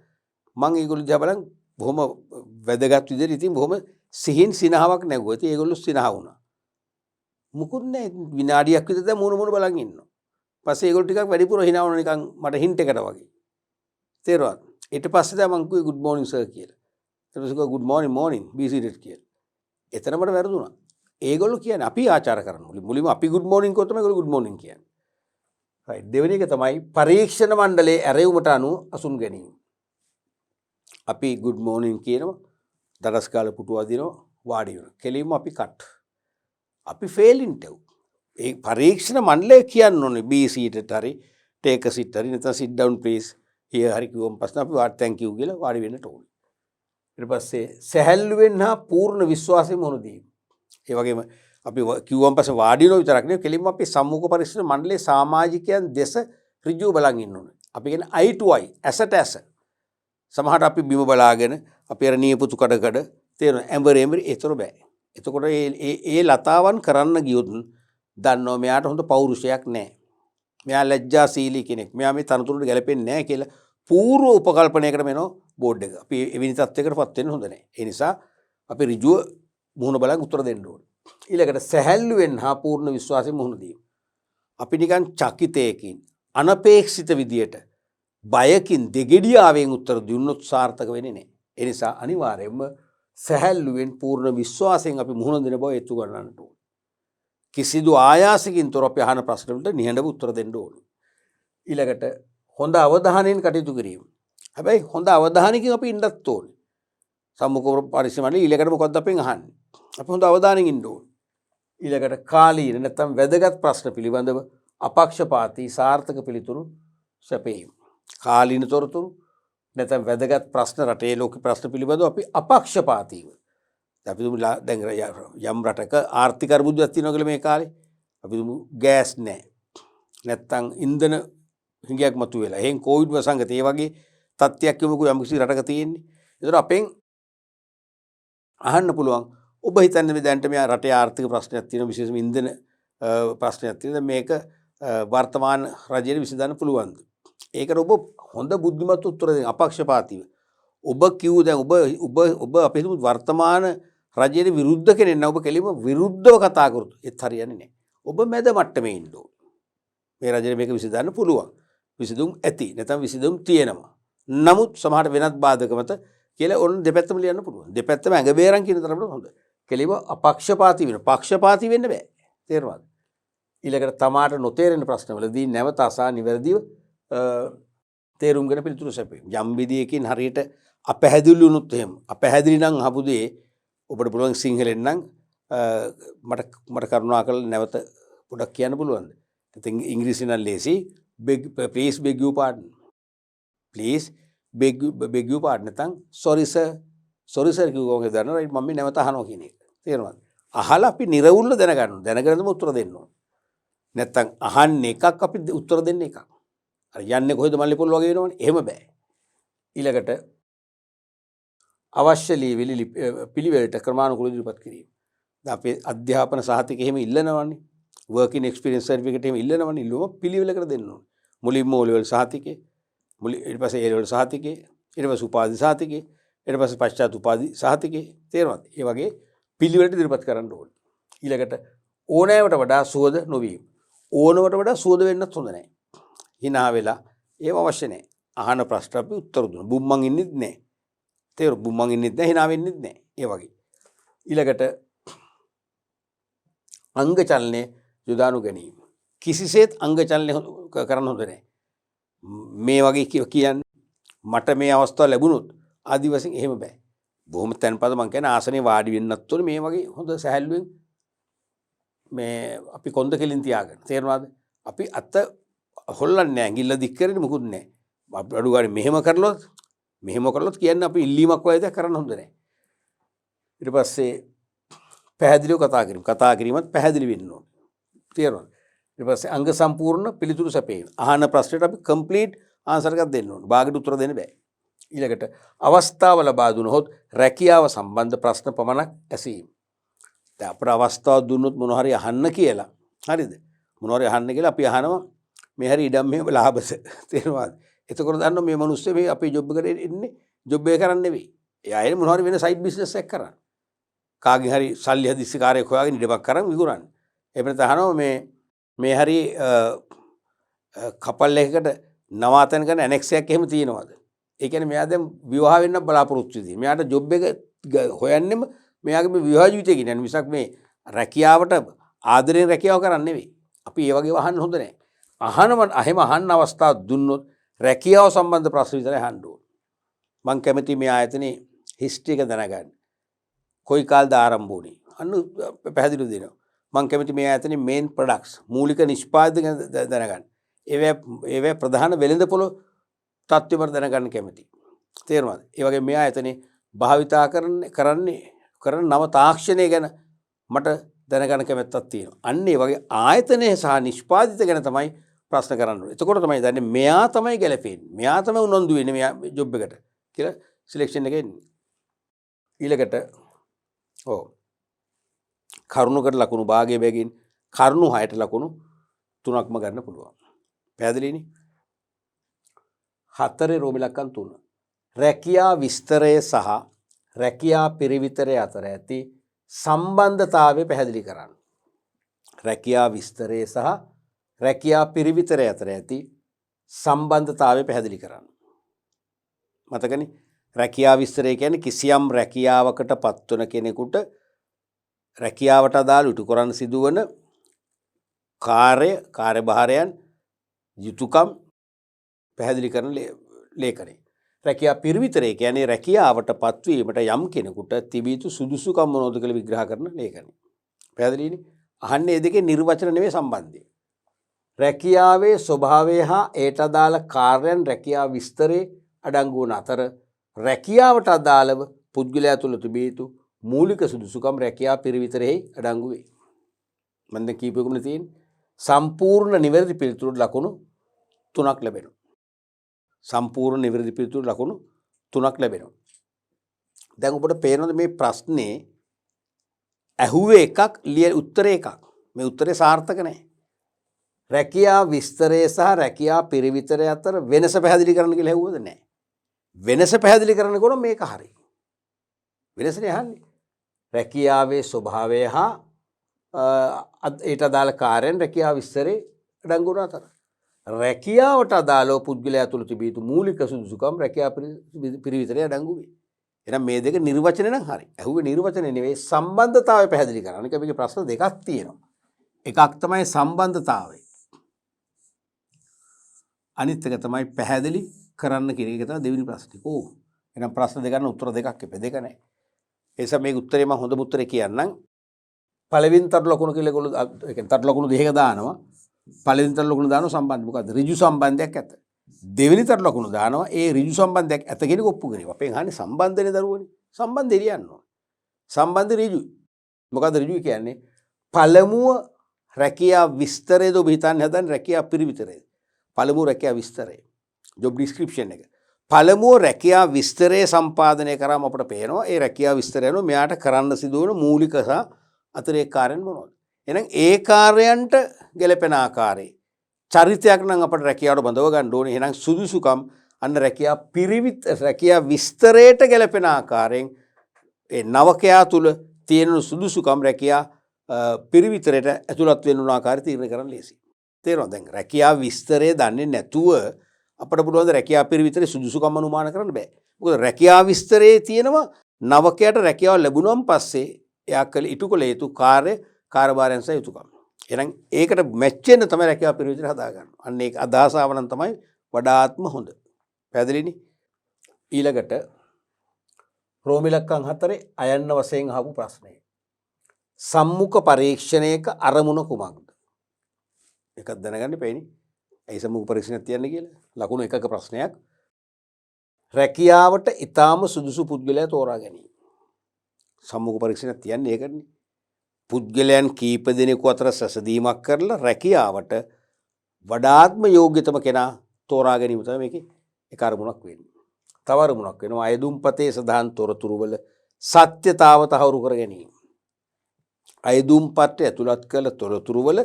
මම ඒගොල්ලෝ දිහා බලන් බොහොම වැදගත් විදිහට ඉතින් බොහොම සිහින් සිනහාවක් නැගුවා. ඉතින් ඒගොල්ලෝ සිනහා වුණා. මුකුත් නැහැ විනාඩියක් විතර දැන් මොන බලන් ඉන්නවා. පස්සේ ඒගොල්ලෝ ටිකක් වැඩිපුර hina වුණා නිකන් මට හින්ට් එකකට වගේ. තේරුණාද? ඊට පස්සේ දැන් මං කිව්වේ good morning sir කියලා. ඊට පස්සේ කිව්වා good morning be seated කියලා. එතන මට වැරදුනා. ඒගොල්ලෝ කියන්නේ අපි ආචාර කරනවා. මුලින්ම අපි good morning කිව්වොත් තමයි ඒගොල්ලෝ good morning කියන්නේ. right. දෙවෙනි එක තමයි පරීක්ෂණ මණ්ඩලයේ ඇරයුමට අනුව අසුන් ගැනීම. අපි good morning කියනවා. දරස් කාලේ පුටුව අදිනවා වාඩි වෙනවා. කෙලින්ම අපි කට්. අපි ෆේලින් ටව්. ඒ පරීක්ෂණ මණ්ඩලය කියන්න ඕනේ be seated හරි take a seat හරි නැත්නම් sit down please here හරි කිව්වම පස්සේ අපි thank you කියලා වාඩි වෙන්නට ඕනේ. ඊට පස්සේ සැහැල්ලුවෙන් හා පූර්ණ විශ්වාසයෙන් මොන දීම. ඒ වගේම අපි කිව්වම පස්සේ වාඩි වෙනවා විතරක් නෙවෙයි කෙලින්ම අපි සම්මුඛ පරීක්ෂණ මණ්ඩලයේ සමාජිකයන් දෙස ඍජුව බලන් ඉන්න ඕනේ. අපි කියන්නේ eye to eye ඇසට ඇස. සමහරට අපි බිම බලාගෙන අපි අර නියපොතු කඩකඩ තේරෙන ඇඹරෙඹරි ඒතර බෑ. එතකොට ඒ ලතාවන් කරන්න ගියොත් දන්නවා මෙයාට හොඳ පෞරුෂයක් නැහැ. මෙයා ලැජ්ජාශීලී කෙනෙක්. මෙයා මේ තනතුරට ගැලපෙන්නේ නැහැ කියලා පූර්ව උපකල්පනයකට මෙනෝ බෝඩ් එක. අපි එවැනි තත්යකටපත් වෙන්න හොඳ නැහැ. ඒ නිසා අපි ඍජුව මුහුණ බලන් උත්තර දෙන්න ඕනේ. ඊළඟට සැහැල්ලුවෙන් හා පූර්ණ විශ්වාසයෙන් මුහුණ දීම. අපි නිකන් චකිතයකින් අනපේක්ෂිත විදියට බයකින් දෙගෙඩියාවෙන් උත්තර දුන්නොත් සාර්ථක වෙන්නේ නැහැ. ඒ නිසා අනිවාර්යයෙන්ම සැහැල්ලුවෙන් පූර්ණ විශ්වාසයෙන් අපි මුහුණ දෙන බව ඒත්තු ගන්නට ඕනේ. කිසිදු ආයාසකින් තොර අපි අහන ප්‍රශ්න වලට නිහඬව උත්තර දෙන්න ඕනේ. ඊළඟට හොඳ අවධානයෙන් කටයුතු කිරීම. හැබැයි හොඳ අවධානයකින් අපි ඉන්නත් ඕනේ. සම්මුඛ පරිශ්‍රමවල ඊළඟට මොකද්ද අපෙන් අහන්නේ? අපි හොඳ අවධානයෙන් ඉන්න ඕනේ. ඊළඟට කාලීන නැත්නම් වැදගත් ප්‍රශ්න පිළිබඳව අපක්ෂපාතී සාර්ථක පිළිතුරු සැපයීම. කාලීන තොරතුරු නැත්නම් වැදගත් ප්‍රශ්න රටේ ලෝක ප්‍රශ්න පිළිබඳව අපි අපක්ෂපාතීව. අපි දැන් යම් රටක ආර්ථික අර්බුදයක් තියෙනවා කියලා මේ කාලේ අපි ගෑස් නැහැ. නැත්නම් ඉන්ධන හිඟයක් මතුවෙලා. එහෙන් කොවිඩ් වසංගතය ඒ වගේ තත්ත්වයක් යමුකෝ යම් කිසි රටක තියෙන්නේ. ඒතර අපෙන් අහන්න පුළුවන් ඔබ හිතන්නේ මේ දැනට මේ රටේ ආර්ථික ප්‍රශ්නයක් තියෙනවා විශේෂයෙන්ම ඉන්ධන ප්‍රශ්නයක් තියෙනවා මේක වර්තමාන රජයට විසඳන්න පුළුවන්ද? ඒකට ඔබ හොඳ බුද්ධිමත් උත්තර දෙන්න අපක්ෂපාතීව. ඔබ කිව්ව දැන් ඔබ අපේ වර්තමාන රජයට විරුද්ධ කෙනෙක් නෑ ඔබ කෙලිම විරුද්ධව කතා කරොත් ඒත් හරියන්නේ නෑ. ඔබ මැද මට්ටමේ ඉන්න ඕන. මේ රජයට මේක විසඳන්න පුළුවන්. විසඳුම් ඇති නැත්නම් විසඳුම් තියෙනවා. නමුත් සමහරට වෙනත් බාධක මත කියලා ඔන්න දෙපැත්තම ලියන්න පුළුවන්. දෙපැත්තම ඇඟ බේරන් කියන තරමට හොඳ. කෙලිම අපක්ෂපාතී වෙන. පක්ෂපාතී වෙන්න බෑ. තේරුණාද? ඊළඟට තමාට නොතේරෙන ප්‍රශ්නවලදී නැවත අසා නිවැරදිව තේරුම්ගෙන පිළිතුරු සැපයීම. යම් විදියකින් හරියට අපැහැදිලි වුණොත් එහෙම අපැහැදිලි නම් අහපු දේ ඔබට පුළුවන් සිංහලෙන් නම් මට කරුණාකරලා නැවත පොඩක් කියන්න පුළුවන්ද? ඉතින් ඉංග්‍රීසියෙන් නම් ලේසි. please beg your pardon. please beg your pardon නැත්නම් sorry sir කිව්වම දන්නවා right මම නැවත අහනවා කියන එක. තේරුණාද? අහලා අපි නිර්වුල්ව දැනගන්න. දැනගෙනම උත්තර දෙන්න ඕන. නැත්නම් අහන්නේ එකක් අපි උත්තර දෙන්නේ එකක්. අර යන්නේ කොහෙද මල්ලේ පොල් වගේ වෙනවනේ. එහෙම බෑ. ඊළඟට අවශ්‍ය ලියවිලි පිළිවෙලට ක්‍රමානුකූලව ඉදිරිපත් කිරීම. දැන් අපේ අධ්‍යාපන සහතික එහෙම ඉල්ලනවනේ. working experience certificate එහෙම ඉල්ලනවනේ. ඉල්ලුවම පිළිවෙලකට දෙන්න ඕනේ. මුලින්ම O level සහතිකේ, ඊට පස්සේ A level සහතිකේ, ඊට පස්සේ උපාධි සහතිකේ, ඊට පස්සේ පශ්චාත් උපාධි සහතිකේ. තේරුණාද? ඒ වගේ පිළිවෙලට ඉදිරිපත් කරන්න ඕනේ. ඊළඟට ඕනෑවට වඩා සුවද නොවීම. ඕනවට වඩා සුවද වෙන්නත් හොඳ නැහැ. hina වෙලා ඒව අවශ්‍ය නැහැ. අහන ප්‍රශ්න අපි උත්තර දුන්න. බුම්මන් ඉන්නෙත් නැහැ. තේරුණා? බුම්මන් ඉන්නෙත් නැහැ, hina වෙන්නෙත් නැහැ. ඒ වගේ. ඊළඟට අංග චලනයේ යොදානු ගැනීම. කිසිසේත් අංග චලනය කරන්න හොඳ නැහැ. මේ වගේ කියන්නේ මට මේ අවස්ථාව ලැබුණොත් ආදි වශයෙන් එහෙම බෑ. බොහොම තැන්පත මං කියන්නේ ආසනේ වාඩි වෙන්නත් ඕනේ මේ වගේ හොඳ සැහැල්ලුවෙන් මේ අපි කොන්ද කෙලින් තියාගෙන. තේරුණාද? අපි අත හොල්ලන්නේ නැහැ. ඇඟිල්ල දික් කරන්නේ මුකුත් නැහැ. අඩු ගානේ මෙහෙම කරලොත් කියන්නේ අපි ඉල්ලීමක් වගේ දෙයක් කරන්න හොඳ නැහැ. ඊට පස්සේ පැහැදිලිව කතා කිරීම. කතා කිරීමත් පැහැදිලි වෙන්න ඕනේ. තේරුණාද? ඊට පස්සේ අංග සම්පූර්ණ පිළිතුරු සැපයීම. අහන ප්‍රශ්නෙට අපි කම්ප්ලීට් ආන්සර් එකක් දෙන්න ඕනේ. බාගෙට උත්තර දෙන්න බෑ. ඊළඟට අවස්ථාව ලබා දුනහොත් රැකියාව සම්බන්ධ ප්‍රශ්න පමණක් ඇසීම. දැන් අපට අවස්ථාව දුන්නොත් මොන හරි අහන්න කියලා. හරිද? මොන හරි අහන්න කියලා අපි අහනවා මේ හරි ඉඩම් මෙහෙම ලාභද. තේරුණාද? එතකොට දන්නවා මේ මිනිස්සු මේ අපේ ජොබ් එකට ඉන්නේ ජොබ් එක කරන්න නෙවෙයි. එයා එන්නේ මොන හරි වෙන සයිඩ් බිස්නස් එකක් කරන්න. කාගෙන් හරි සල්ලි හදිස්සි කාර්යයක් හොයාගෙන ඉඩමක් කරන් විකුණන්න. එහෙම නැත්නම් අහනවා මේ හරි කපල් එකකට නවාතැන් කරන ඇනෙක්ස් එකක් එහෙම තියෙනවද? ඒ කියන්නේ මෙයා දැන් විවාහ වෙන්න බලාපොරොත්තු වෙදී. මෙයාට ජොබ් එක හොයන්නෙම මෙයාගේ මේ විවාහ ජීවිතය කියන්නේ මිසක් මේ රැකියාවට ආදරෙන් රැකියාව කරන්නේ නෙවෙයි. අපි ඒ වගේ අහන්න හොඳ නැහැ. එහෙම අහන්න අවස්ථාවක් දුන්නොත් රැකියාව සම්බන්ධ ප්‍රශ්න විතරයි අහන්න ඕන. මම කැමති මේ ආයතනයේ හිස්ටරි එක දැනගන්න. කොයි කාලද ආරම්භ වුණේ? අන්න පැහැදිලිව දෙනවා. මම කැමති මේ ආයතනයේ මේන් ප්‍රොඩක්ට්ස් මූලික නිෂ්පාදක දැනගන්න. ඒවැ ප්‍රධාන වෙළඳපොළ තත්ත්වවල දැනගන්න කැමති. තේරුණාද? ඒ වගේ මේ ආයතනේ භාවිතා කරන නව තාක්ෂණය ගැන මට දැනගන්න කැමැත්තක් තියෙනවා. අන්න ඒ වගේ ආයතනය සහ නිෂ්පාදිත ගැන තමයි ප්‍රශ්න කරන්න ඕනේ. එතකොට තමයි දන්නේ මෙයා තමයි ගැලපෙන්නේ. මෙයා තමයි උනන්දු වෙන්නේ මෙයා ජොබ් එකට කියලා සිලෙක්ෂන් එක එන්නේ. ඊළඟට කරුණුකට ලකුණු භාගයේ බැගින් කරුණු 6ට ලකුණු 3ක්ම ගන්න පුළුවන්. පැහැදිලිනේ? 4 රෝම ඉලක්කම් 3. රැකියා විස්තරය සහ රැකියා පිරිවිතරය අතර ඇති සම්බන්ධතාවය පැහැදිලි කරන්න. රැකියා විස්තරය සහ රැකියා පිරිවිතරය අතර ඇති සම්බන්ධතාවය පැහැදිලි කරන්න. මතකනේ? රැකියා විස්තරය කියන්නේ කිසියම් රැකියාවකට පත්වන කෙනෙකුට රැකියාවට අදාළ ඉටු කරන්න සිදුවන කාර්යභාරයන් යුතුයකම් පැහැදිලි කරන ලේඛනය. රැකියා පිරිවිතරය කියන්නේ රැකියාවට පත්වීමට යම් කෙනෙකුට තිබිය යුතු සුදුසුකම් මොනවද කියලා විග්‍රහ කරන ලේඛනය. පැහැදිලිනේ? අහන්නේ මේ දෙකේ නිර්වචන නෙවෙයි සම්බන්ධය. රැකියාවේ ස්වභාවය හා ඒට අදාළ කාර්යයන් රැකියා විස්තරේ අඩංගු වන අතර රැකියාවට අදාළව පුද්ගලයා තුළ තිබිය යුතු මූලික සුදුසුකම් රැකියා පිරිවිතරෙහි අඩංගු වේ. මම දැන් කීපෙකමනේ තියෙන්නේ. සම්පූර්ණ නිවැරදි පිළිතුරු ලකුණු 3ක් ලැබෙනවා. සම්පූර්ණ නිවැරදි පිළිතුරු ලකුණු 3ක් ලැබෙනවා. දැන් ඔබට පේනවද මේ ප්‍රශ්නේ ඇහුවේ එකක් උත්තරේ එකක්. මේ උත්තරේ සාර්ථක නැහැ. රැකියා විස්තරය සහ රැකියා පිරිවිතරය අතර වෙනස පැහැදිලි කරන්න කියලා ඇහුවද නැහැ. වෙනස පැහැදිලි කරනකොට මේක හරි. වෙනසනේ අහන්නේ. රැකියාවේ ස්වභාවය හා ඊට අදාළ කාර්යයන් රැකියා විස්තරේ අඩංගු වන අතර රැකියාවට අදාළව පුද්ගලයා තුළ තිබිය යුතු මූලික සුදුසුකම් රැකියා පිරිවිතරේ අඩංගු වේ. එහෙනම් මේ දෙක නිර්වචනේ නම් හරි. ඇහුවේ නිර්වචනේ නෙවෙයි සම්බන්ධතාවය පැහැදිලි කරන්න. මේකේ ප්‍රශ්න දෙකක් තියෙනවා. එකක් තමයි සම්බන්ධතාවය. අනිත් එක තමයි පැහැදිලි කරන්න කියන එක තමයි දෙවෙනි ප්‍රශ්නේ. ඕ. එහෙනම් ප්‍රශ්න දෙකක් උත්තර දෙකක් එපේ දෙක නැහැ. ඒ නිසා මේක උත්තරේ මම හොඳම උත්තරේ කියන්නම්. පළවෙනි තරු ලකුණු කියලා ඒගොල්ලෝ ඒ කියන්නේ තරු ලකුණු දෙකක දානවා. පළවෙනි තරු ලකුණු දානවා සම්බන්ධ මොකද්ද? ඍජු සම්බන්ධයක් ඇත. දෙවෙනි තරු ලකුණු දානවා ඒ ඍජු සම්බන්ධයක් ඇත කියන එක ඔප්පු කරනවා. අපෙන් අහන්නේ සම්බන්ධනේ දරුවනේ. සම්බන්ධය ලියන්න ඕනේ. සම්බන්ධ ඍජු. මොකද්ද ඍජු කියන්නේ? පළමුව රැකියා විස්තරයද ඔබ හිතන්නේ හදන්නේ රැකියා පිරිවිතරයද? පළමුව රැකියා විස්තරය. ජොබ් ඩිස්ක්‍රිප්ෂන් එක. පළමුව රැකියා විස්තරය සම්පාදනය කරාම අපට පේනවා ඒ රැකියා විස්තරය අනුව මෙයාට කරන්න සිදුවන මූලික සහ අතිරේක කාර්යයන් මොනවද? එහෙනම් ඒ කාර්යයන්ට ගැලපෙන ආකාරයේ චරිතයක් නම් අපට රැකියාවට බඳව ගන්න ඕනේ. එහෙනම් සුදුසුකම් අන්න රැකියා විස්තරයට ගැලපෙන ආකාරයෙන් ඒ නවකයා තුල තියෙන සුදුසුකම් රැකියා පිරිවිතරයට ඇතුළත් වෙන ආකාරය තීරණය කරන්න ලේසියි. තේරෙනවද? දැන් රැකියා විස්තරය දන්නේ නැතුව අපිට පුළුවන් රැකියා පිරිවිතරේ සුදුසුකම් අනුමාන කරන්න බෑ. මොකද රැකියා විස්තරයේ තියෙනවා නවකයට රැකියාව ලැබුණාන් පස්සේ එයා ඉටු කළ යුතු කාර්යභාරයන් සහ යුතුකම්. එහෙනම් ඒකට මැච් වෙන්න තමයි රැකියාව පිරිවිතරය හදා ගන්න. අන්න ඒක අදහස ආවනම් තමයි වඩාත්ම හොඳ. පැහැදිලිනේ? ඊළඟට රෝමි ලක්කම් 4 අයන්න වශයෙන් අහපු ප්‍රශ්නය. සම්මුඛ පරීක්ෂණයක අරමුණ කුමක්ද? එකක් දැනගන්න එපෑනේ. ඇයි සම්මුඛ පරීක්ෂණයක් තියන්නේ කියලා? ලකුණු එකක ප්‍රශ්නයක්. රැකියාවට ඊටාම සුදුසු පුද්ගලයා තෝරා ගැනීම. සම්මුඛ පරීක්ෂණයක් තියන්නේ ඒකනේ. පුද්ගලයන් කීප දෙනෙකු අතර සැසඳීමක් කරලා රැකියාවට වඩාත්ම යෝග්‍යතම කෙනා තෝරා ගැනීම තමයි මේකේ එක අරමුණක් වෙන්නේ. තව අරමුණක් වෙනවා අයදුම්පතේ සඳහන් තොරතුරු වල සත්‍යතාව තහවුරු කර ගැනීම. අයදුම්පතේ ඇතුළත් කළ තොරතුරු වල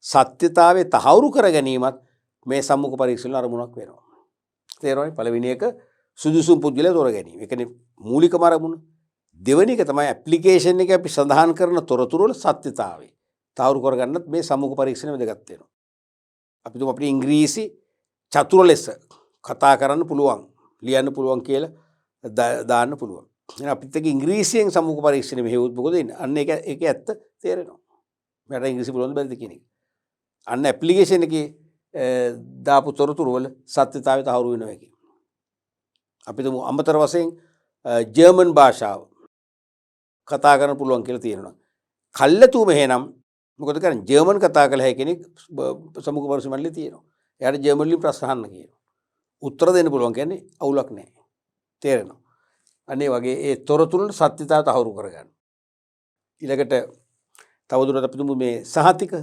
සත්‍යතාවය තහවුරු කර ගැනීමත් මේ සම්මුඛ පරීක්ෂණ අරමුණක් වෙනවා. තේරෙනවද? පළවෙනි එක සුදුසුම් පුද්ගලයා තෝරා ගැනීම. ඒ කියන්නේ මූලිකම අරමුණ. දෙවෙනි එක තමයි ඇප්ලිකේෂන් එකේ අපි සඳහන් කරන තොරතුරු වල සත්‍යතාවය තහවුරු කරගන්නත් මේ සම්මුඛ පරීක්ෂණය වැදගත් වෙනවා. අපි තුමු අපිට ඉංග්‍රීසි චතුර ලෙස කතා කරන්න පුළුවන්, ලියන්න පුළුවන් කියලා දාන්න පුළුවන්. එහෙනම් අපිත් එක්ක ඉංග්‍රීසියෙන් සම්මුඛ පරීක්ෂණය මෙහෙවුවොත් මොකද වෙන්නේ? අන්න ඒක ඇත්ත තේරෙනවා. මට ඉංග්‍රීසි පුළුවන් බැරිද කියන එක. අන්න ඇප්ලිකේෂන් එකේ දාපු තොරතුරු වල සත්‍යතාවය තහවුරු වෙනවා කියන්නේ. අපි තුමු අමතර වශයෙන් ජර්මන් භාෂාව කතා කරන්න පුළුවන් කියලා තියෙනවා. කල්ලාතුම එහෙනම් මොකද කරන්නේ? ජර්මන් කතා කළ හැකි කෙනෙක් සමුඛ පරීක්ෂණ මණ්ඩලයේ තියෙනවා. එයාට ජර්මන් වලින් ප්‍රශ්න අහන්න කියනවා. උත්තර දෙන්න පුළුවන් කියන්නේ අවුලක් නැහැ. තේරෙනවා? අනේ වගේ ඒ තොරතුරු සත්‍යතාව තහවුරු කරගන්න. ඊළඟට තවදුරටත් අපි තුමු මේ සහතික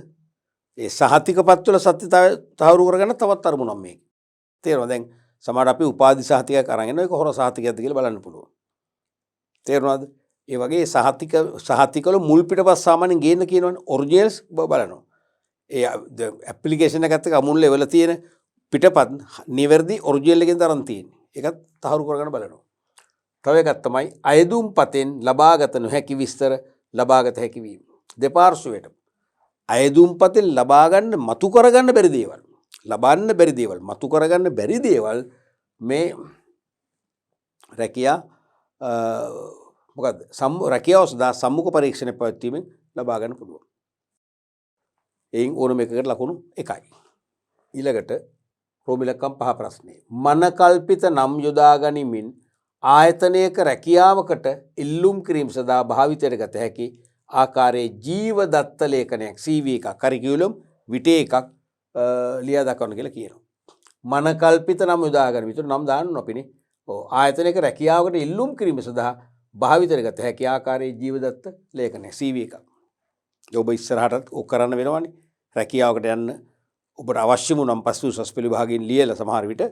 ඒ සහතිකපත් වල සත්‍යතාවය තහවුරු කරගන්න තවත් අරමුණක් මේක. තේරෙනවද? දැන් සමහර අපි උපාධි සහතිකයක් අරන් එනවා. ඒක හොර සහතිකයක්ද කියලා බලන්න පුළුවන්. තේරෙනවද? ඒ වගේ සහතිකවල මුල් පිටපත් සාමාන්‍යයෙන් ගේන්න කියනවනේ ඔරිජිනල්ස් බලනවා. ඒ ඇප්ලිකේෂන් එකත් එක්ක අමුල් ලෙවල තියෙන පිටපත් නිවැරදි ඔරිජිනල් එකෙන් තරම් තියෙන්නේ. ඒකත් තහවුරු කරගන්න බලනවා. තව එකක් තමයි අයදුම්පතෙන් ලබාගත නොහැකි විස්තර ලබාගත හැකි වීම. දෙපාර්ශ්වයට අයදුම්පතෙන් ලබා ගන්න මතු කරගන්න බැරි දේවල්, ලබන්න බැරි දේවල්, මතු කරගන්න බැරි දේවල් මේ රැකියා මොකද්ද? රැකියාව සඳහා සම්මුඛ පරීක්ෂණ පැවැත්වීමෙන් ලබා ගන්න පුළුවන්. එයින් ඕනම එකකට ලකුණු 1යි. ඊළඟට රෝමිලකම් 5 ප්‍රශ්නේ. මනකල්පිත නම් යොදා ගනිමින් ආයතනයක රැකියාවකට ඉල්ලුම් කිරීම සඳහා භාවිතයට ගත හැකි ආකාරයේ ජීවදත්ත ලේඛනයක් CV එකක් කරිකියුලම් විටේ එකක් ලියා දක්වන්න කියලා කියනවා. මනකල්පිත නම් යොදා ගනිමින්. ඒතර නම් දාන්න අපිනේ. ඔව් ආයතනයක රැකියාවකට ඉල්ලුම් කිරීම සඳහා භාවිතයට ගත හැකි ආකාරයේ ජීවදත්ත ලේඛනයක් CV එකක්. ඔබ ඉස්සරහටත් ඕක කරන්න වෙනවනේ. රැකියාවකට යන්න ඔබට අවශ්‍ය වුණනම් පස්සේ උසස් පෙළ විභාගයෙන් ලියලා සමහර විට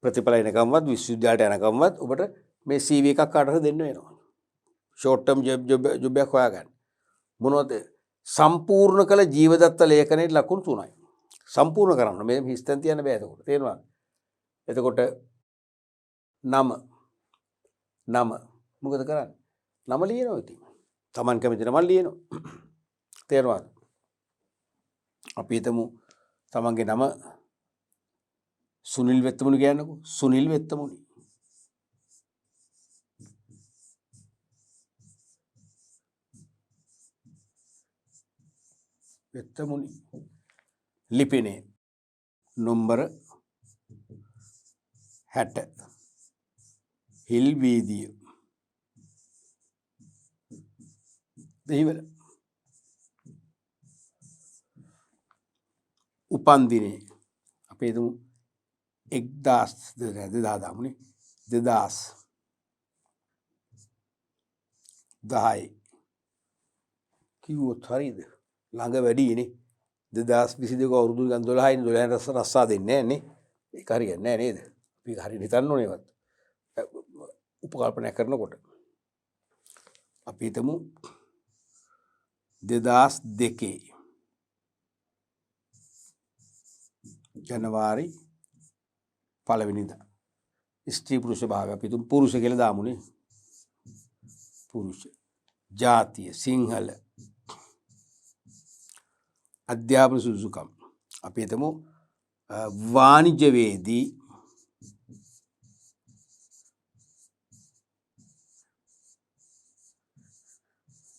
ප්‍රතිඵල එනකම්වත් විශ්වවිද්‍යාලයට යනකම්වත් ඔබට මේ CV එකක් කාටද දෙන්න වෙනවා. ෂෝට් ටර්ම් ජොබ් එකක් හොයාගන්න. මොනවද සම්පූර්ණ කළ ජීවදත්ත ලේඛනයේ ලකුණු 3යි. සම්පූර්ණ කරන්න මේ හිස්තෙන් තියන්න බෑ එතකොට. තේරෙනවද? එතකොට නම මොකද කරන්නේ? නම ලියනවා ඉතින්. Taman කැමති නම ලියනවා. තේරෙනවද? අපි හිතමු තමන්ගේ නම සුනිල් වෙත්තමුණි කියන්නකෝ. සුනිල් වෙත්තමුණි. වෙත්තමුණි. ලිපිනේ නම්බර 60 හිල් වීදිය. දෙහිවල. උපන්දිනේ අපි හිතමු 2000 කිව්වොත් හරියද? ළඟ වැඩිනේ. 2022 අවුරුදු ගන්න 12යි 12 රස්සා දෙන්නේ නැහැ නේ. ඒක හරියන්නේ නැහැ නේද? අපි හරියට හිතන්න ඕනේ ඒවත්. උපකල්පනය කරනකොට අපි හිතමු 2002 ජනවාරි 1 වෙනිදා ස්ත්‍රී පුරුෂ භාවය අපි තුන් පුරුෂ කියලා දාමුනේ. පුරුෂ ජාතිය සිංහල අධ්‍යාපන සුසුකම් අපි හිතමු වාණිජ්‍යවේදී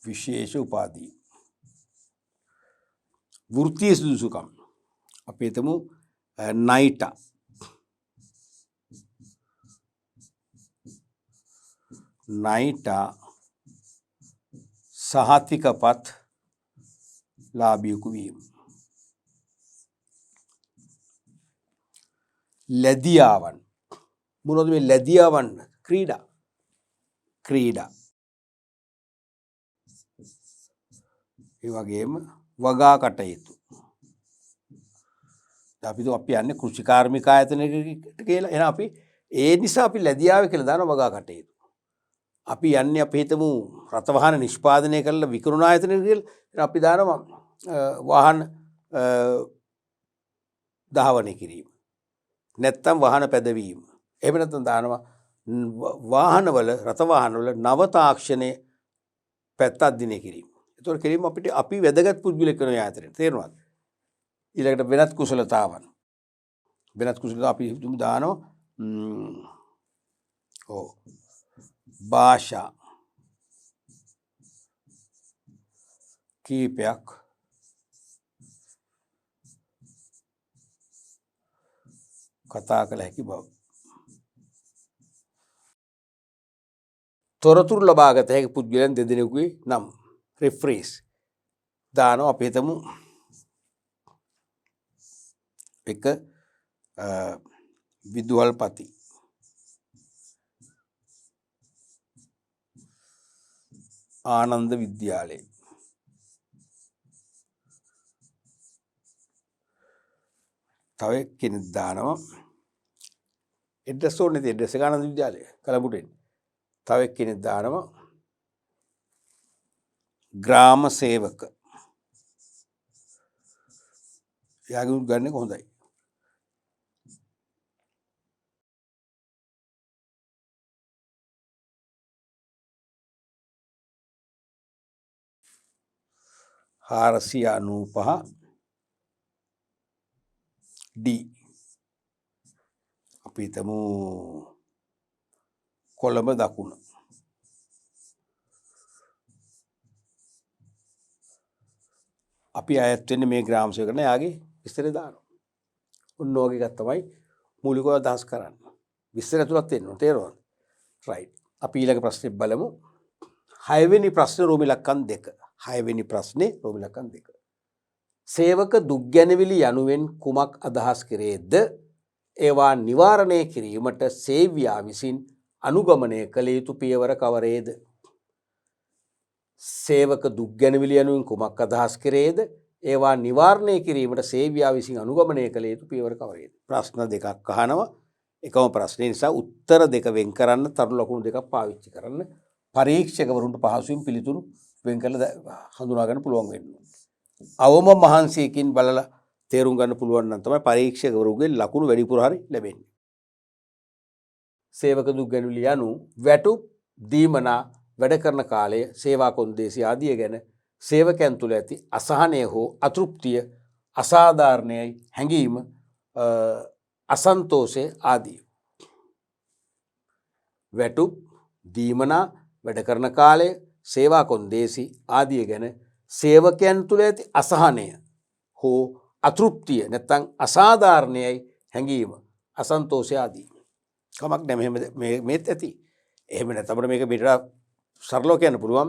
විශේෂ උපාධිය වෘත්තීය සුසුකම් අපි හිතමු නයිටා සහතිකපත් ලාභියෙකු වීම. ලැදියාවන් මොනවද මේ ලැදියාවන්? ක්‍රීඩා ඒ වගේම වගා කටයුතු. අපි යන්නේ කෘෂිකාර්මික ආයතනයකට කියලා. එහෙනම් අපි ඒ නිසා අපි ලැදියාව කියලා දානවා වගා කටයුතු. අපි යන්නේ අපි හිතමු රථ වාහන නිෂ්පාදනය කරලා විකුණන ආයතනයකට කියලා. අපි දානවා වාහන දහවණය කිරීම. නැත්තම් වාහන පැදවීම. එහෙම නැත්නම් දානවා වාහනවල රථ වාහනවල නව තාක්ෂණයේ පැත්ත අධ්‍යයනය කිරීම. ඒතකොට කිරීම අපිට අපි වැදගත් පුද්ගලෙක් වෙන ආයතනයට. තේරෙනවද? ඊළඟට වෙනත් කුසලතාවන්. වෙනත් කුසලතාව අපි දානවා භාෂා කීපයක් කතා කළ හැකි බව. තොරතුරු ලබාගත හැකි පුද්ගලයන් දෙදෙනෙකුගේ නම් රිෆ්‍රේස් දානවා. අපි හිතමු එක විදුහල්පති ආනන්ද විද්‍යාලය. තව කෙනෙක් දානවා එඩ්‍රස් ඕනේ නැති එඩ්‍රස් එක ආනන්ද විද්‍යාලය කලඹුටෙන්. තව කෙනෙක් දානවා ග්‍රාම සේවක. යාගුන් ගන්න හොඳයි. හාරසිය 95 ඩී අපි හිතමු කොළඹ දකුණ. අපි අයත් වෙන්නේ මේ ග්‍රාම සේවකයන් යාගේ විස්තරය දානවා. ඔන්න ඔය එකක් තමයි මූලිකව අදහස් කරන්න. විස්තර ඇතුළත් වෙන්න ඕන. තේරුණාද? රයිට්. අපි ඊළඟ ප්‍රශ්නේ බලමු. 6 වෙනි ප්‍රශ්නේ රෝම ඉලක්කම් 2. 6 වෙනි ප්‍රශ්නේ රෝම ඉලක්කම් 2. සේවක දුක් ගැනවිලි යනුවෙන් කුමක් අදහස් කෙරේද? ඒවා නිවාරණය කිරීමට සේව්‍යා විසින් අනුගමනය කළ යුතු පියවර කවරේද? සේවක දුක් ගැනවිලි යනුවෙන් කුමක් අදහස් කෙරේද? ඒවා නිවාරණය කිරීමට සේව්‍යා විසින් අනුගමනය කළ යුතු පියවර කවරේද? ප්‍රශ්න දෙකක් අහනවා. එකම ප්‍රශ්නේ නිසා උත්තර දෙක වෙන් කරන්න, තරු ලකුණු දෙකක් පාවිච්චි කරන්න. පරීක්ෂකවරුන්ට පහසුවෙන් පිළිතුරු වෙන් කරලා හඳුනා ගන්න පුළුවන් වෙනවා. අවම මහන්සියකින් බලලා තේරුම් ගන්න පුළුවන් නම් තමයි පරීක්ෂකවරුගේ ලකුණු වැඩිපුර හරි ලැබෙන්නේ. සේවක දුක් ගැනවිලි යනු වැටුප්, දීමනා, වැඩ කරන කාලය, සේවා කොන්දේසි ආදිය ගැන සේවකයන් තුළ ඇති අසහනය හෝ අතෘප්තිය, අසාධාරණයයි හැඟීම, අසන්තෝෂය ආදී. වැටුප්, දීමනා, වැඩ කරන කාලය, සේවා කොන්දේසි ආදිය ගැන සේවකයන් තුළ ඇති අසහනය හෝ අතෘප්තිය නැත්නම් අසාධාරණයයි හැඟීම, අසන්තෝෂය ආදී. කමක් නැහැ මෙහෙම මේත් ඇති. එහෙම නැත්නම් මේක පිටර සරලව කියන්න පුළුවන්.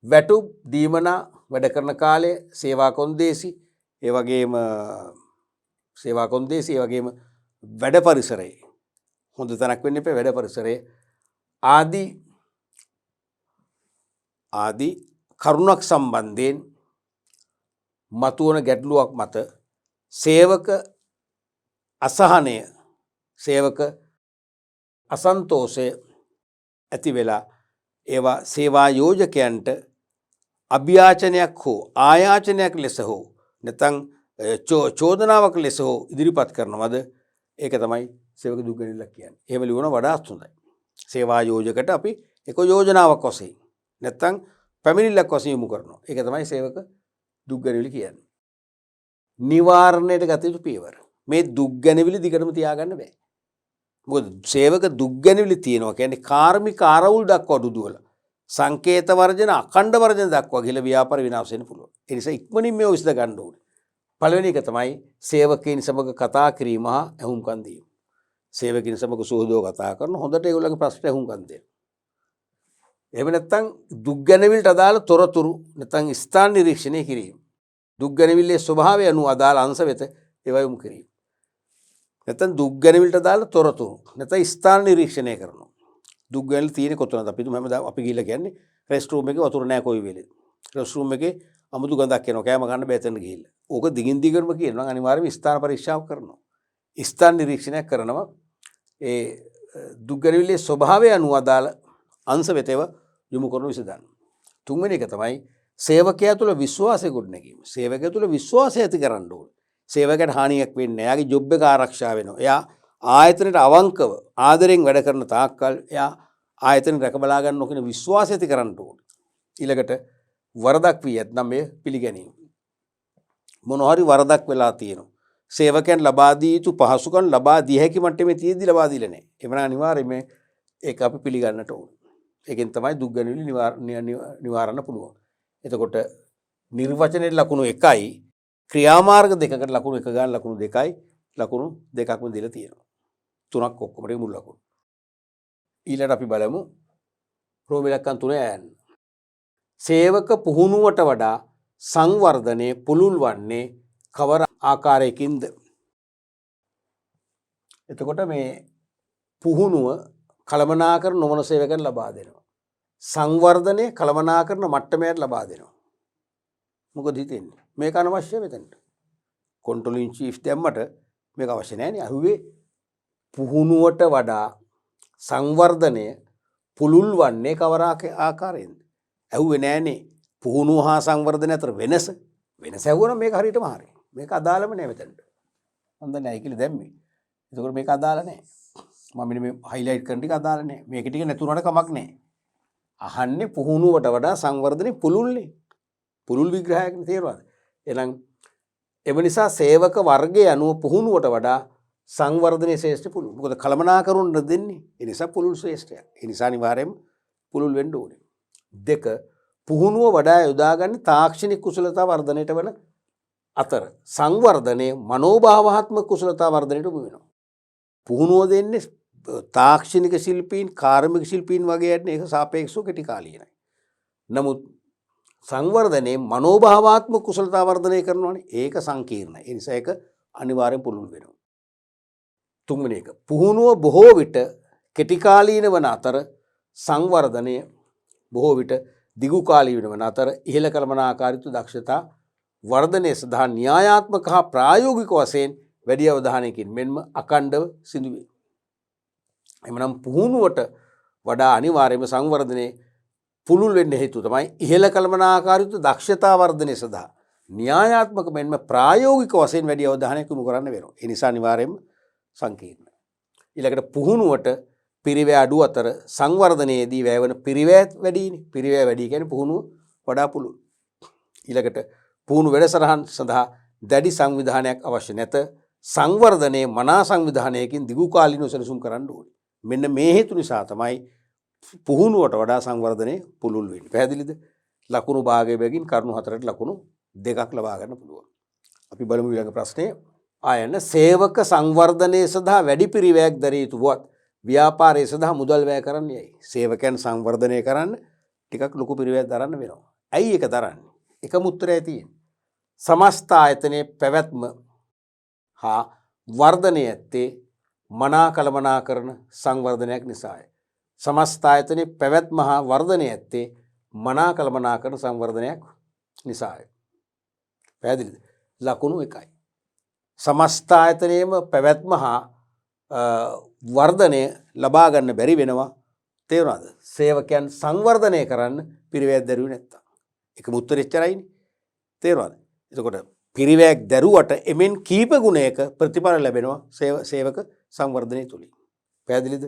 වැටුප්, දීමනා, වැඩ කරන කාලය, සේවා කොන්දේසි, ඒ වගේම වැඩ පරිසරය, හොඳ තැනක් වෙන්න එපා. වැඩ පරිසරය ආදී කරුණක් සම්බන්ධයෙන් මතුවන ගැටලුවක් මත සේවක අසහනය, සේවක අසන්තෝෂය ඇති වෙලා ඒවා සේවා යෝජකයන්ට අභියාචනයක් හෝ ආයාචනයක් ලෙස හෝ නැත්නම් චෝදනාවක් ලෙස හෝ ඉදිරිපත් කරනවද? ඒක තමයි සේවක දුක් ගැනවිලක් කියන්නේ. එහෙම ලියුණ වඩාත් හොඳයි. සේවා යෝජකට අපි එක යෝජනාවක් වශයෙන් නැත්නම් පැමිණිල්ලක් වශයෙන් යොමු කරනවා. ඒක තමයි සේවක දුක් ගැනවිලි කියන්නේ. නිවාරණයට ගත යුතු පියවර. මේ දුක් ගැනවිලි දිගටම තියාගන්න බෑ. මොකද සේවක දුක් ගැනවිලි තියෙනවා කියන්නේ කාර්මික ආරවුල් දක්වා දුදුවලා සංකේත වර්ජන, අඛණ්ඩ වර්ජන දක්වා ගිහිලා ව්‍යාපාර විනාශ වෙන්න පුළුවන්. ඒ නිසා ඉක්මනින් මේ විසඳ ගන්න ඕනේ. පළවෙනි එක තමයි සේවකයන් සමග කතා කිරීම හා ඇහුම්කන් දීම. සේවකයන් සමග සුහදව කතා කරන, හොඳට ඒගොල්ලන්ගේ ප්‍රශ්න ඇහුම්කන් දෙන්න. එහෙම නැත්නම් දුක් ගැනවිලට අදාළ තොරතුරු නැත්නම් ස්ථාන නිරීක්ෂණය කිරීම. දුක් ගැනවිල්ලේ ස්වභාවය අනුව අදාළ අංශ වෙත ඒවා යොමු කිරීම. නැත්නම් දුක් ගැනවිල්ට අදාළ තොරතුරු නැත්නම් ස්ථාන නිරීක්ෂණය කරනවා. දුක් ගැනවිලි තියෙන්නේ කොතනද? අපි ගිහිල්ලා කියන්නේ රෙස්ට් රූම් එකේ වතුර නැහැ කොයි වෙලෙද. රෙස්ට් රූම් එකේ අමුතු ගඳක් එනවා. කෑම ගන්න බෑ එතන ගිහිල්ලා. ඕක දිගින් දිගටම කියනවා. අනිවාර්යයෙන්ම ස්ථාන පරීක්ෂාවක් කරනවා. ස්ථාන නිරීක්ෂණයක් කරනවා. ඒ දුක් ගැනවිල්ලේ ස්වභාවය අනුව අදාළ අංශ වෙත ඒවා යොමු කරන විසඳන්න. තුන්වෙනි එක තමයි සේවකයා තුළ විශ්වාසය ගොඩනැගීම. සේවකයා තුළ විශ්වාසය ඇති කරන්න ඕනේ. සේවකයාට හානියක් වෙන්නේ නැහැ. එයාගේ ජොබ් එක ආරක්ෂා වෙනවා. එයා ආයතනයට අවංකව ආදරෙන් වැඩ කරන තාක්කල් එයා ආයතන රැක බලා ගන්න ඕන කියන විශ්වාසය ඇති කරන්න ඕනේ. ඊළඟට වරදක් වී ඇත්නම් මේ පිළිගැනීම. මොනවා හරි වරදක් වෙලා තියෙනවා. සේවකයන් ලබා දී යුතු පහසුකම් ලබා දී හැකි මට්ටමේ තියෙද්දි ලබා දීලා නැහැ. එවනම් අනිවාර්යයෙන්ම ඒක අපි පිළිගන්නට ඕනේ. ඒකෙන් තමයි දුක් ගැනවිලි නිවාරන්න පුළුවන්. එතකොට නිර්වචනයේ ලකුණු 1යි, ක්‍රියාමාර්ග දෙකකට ලකුණු 1 ගන්න ලකුණු 2යි, ලකුණු 2ක්ම දීලා තියෙනවා. 3ක් ඔක්කොම මුල් ලකුණු. ඊළඟට අපි බලමු රෝම ඉලක්කම් 3 යන්න. සේවක පුහුණුවට වඩා සංවර්ධනයේ පුළුල් වන්නේ කවර ආකාරයකින්ද? එතකොට මේ පුහුණුව කළමනාකරන නොවන සේවකයන් ලබා දෙනවා. සංවර්ධනය කළමනාකරන මට්ටමයට ලබා දෙනවා. මොකද හිතෙන්නේ? මේක අනවශ්‍ය මෙතනට. කන්ට්‍රෝලින් චීෆ් දැම්මට මේක අවශ්‍ය නැහැ නේ. අහුවේ පුහුණුවට වඩා සංවර්ධනය පුළුල් වන්නේ කවර ආකාරයෙන්ද? ඇහුවේ නෑනේ පුහුණුව හා සංවර්ධනය අතර වෙනස. වෙනස ඇහුවනම් මේක හරියටම හරියි. මේක අදාළම නෑ මෙතනට. හොඳ නෑ කියලා දැම්මේ. ඒකෝර මේක අදාළ නෑ. මම මෙන්න මේ හයිලයිට් කරන ටික අදාළ නෑ. මේක ටික නැතුණාට කමක් නෑ. අහන්නේ පුහුණුවට වඩා සංවර්ධනය පුළුල්නේ. පුළුල් විග්‍රහයක් තේරුණාද? එහෙනම් එම නිසා සේවක වර්ගය අනුව පුහුණුවට වඩා සංවර්ධනයේ ශ්‍රේෂ්ඨ පුළුල්. මොකද කළමනාකරුන් දෙන්නේ. ඒ නිසා පුළුල් ශ්‍රේෂ්ඨයක්. ඒ නිසා අනිවාර්යයෙන්ම පුළුල් වෙන්න ඕනේ. 2 පුහුණුව වඩා යොදාගන්නේ තාක්ෂණික කුසලතා වර්ධනයට වන අතර සංවර්ධනයේ මනෝභාවාත්මක කුසලතා වර්ධනයට උදව් වෙනවා. පුහුණුව දෙන්නේ තාක්ෂණික ශිල්පීන් කාර්මික ශිල්පීන් වගේ ඇත්න ඒක සාපේක්ෂව කෙටි කාලීනයි. නමුත් සංවර්ධනයේ මනෝභාවාත්මක කුසලතා වර්ධනය කරනවානේ ඒක සංකීර්ණයි. ඒ නිසා ඒක අනිවාර්යෙන් පුළුල් වෙනවා. තුන්වෙනි එක පුහුණුව බොහෝ විට කෙටි කාලීන වන අතර සංවර්ධනය බොහෝ විට දිගු කාලීන වන අතර ඉහළ කළමනාකාරීත්ව දක්ෂතා වර්ධනය සඳහා න්‍යායාත්මක හා ප්‍රායෝගික වශයෙන් වැඩි අවධානයකින් මෙන්ම අඛණ්ඩව සිදු වේ. එමනම් පුහුණුවට වඩා අනිවාර්යයෙන්ම සංවර්ධනයේ පුළුල් වෙන්න හේතුව තමයි ඉහළ කළමනාකාරීත්ව දක්ෂතා වර්ධනය සඳහා න්‍යායාත්මක මෙන්ම ප්‍රායෝගික වශයෙන් වැඩි අවධානයක් යොමු කරන්න වෙනවා. ඒ නිසා අනිවාර්යයෙන්ම සංකීර්ණයි. ඊළඟට පුහුණුවට පිරිවැය අඩු අතර සංවර්ධනයේදී වැයවන පිරිවැය වැඩිනේ. පිරිවැය වැඩි කියන්නේ පුහුණුව වඩා පුළුල්. ඊළඟට පුහුණු වැඩසටහන් සඳහා දැඩි සංවිධානයක් අවශ්‍ය නැත. සංවර්ධනයේ මනා සංවිධානයකින් දිගු කාලීනව සැලසුම් කරන්න ඕනේ. මෙන්න මේ හේතු නිසා තමයි පුහුණුවට වඩා සංවර්ධනයේ පුළුල් වෙන්නේ. පැහැදිලිද? ලකුණු භාගය බැගින් කරුණු 4ට ලකුණු 2ක් ලබා ගන්න පුළුවන්. අපි බලමු ඊළඟ ප්‍රශ්නය. ආයන සේවක සංවර්ධනයේ සඳහා වැඩි පිරිවැයක් දරිය යුතු වුවත් ව්‍යාපාරයේ සඳහා මුදල් වැය කරන්නේ ඇයි? සේවකයන් සංවර්ධනය කරන්න ටිකක් ලොකු පිරිවැයක් දරන්න වෙනවා. ඇයි ඒක දරන්නේ? එකම උත්තරය තියෙන්නේ. සමස්ත ආයතනයේ පැවැත්ම හා වර්ධනය ඇත්තේ මනා කළමනාකරන සංවර්ධනයක් නිසාය. සමස්ත ආයතනයේ පැවැත්ම හා වර්ධනය ඇත්තේ මනා කළමනාකරන සංවර්ධනයක් නිසාය. පැහැදිලිද? ලකුණු 1යි. සමස්ත ආයතනයේම පැවැත්ම හා වර්ධනය ලබා ගන්න බැරි වෙනවා. තේරුණාද? සේවකයන් සංවර්ධනය කරන්න පිරිවැයක් දැරුවේ නැත්තම්. එකම උත්තරෙ එච්චරයිනේ. තේරුණාද? එතකොට පිරිවැයක් දැරුවට එමෙන් කීප ගුණයක ප්‍රතිඵල ලැබෙනවා සේවක සංවර්ධනය තුලින්. පැහැදිලිද?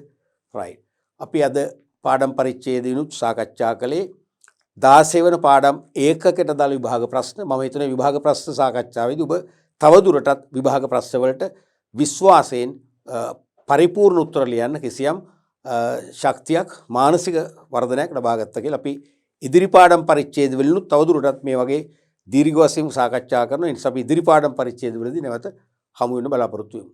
රයිට්. අපි අද පාඩම් පරිච්ඡේදයනුත් සාකච්ඡා කළේ 16 වන පාඩම් ඒකකයට දාල විභාග ප්‍රශ්න. මම හිතන්නේ විභාග ප්‍රශ්න සාකච්ඡාවේදී ඔබ තවදුරටත් විභාග ප්‍රශ්නවලට විශ්වාසයෙන් පරිපූර්ණ උත්තර ලියන්න කිසියම් ශක්තියක් මානසික වර්ධනයක් ලබා ගත්තා කියලා අපි ඉදිරි පාඩම් පරිච්ඡේදවලිනුත් තවදුරටත් මේ වගේ දීර්ඝ වශයෙන් සාකච්ඡා කරනවා. ඒ නිසා අපි ඉදිරි පාඩම් පරිච්ඡේදවලදී නැවත හමු වෙන්න බලාපොරොත්තු වෙමු.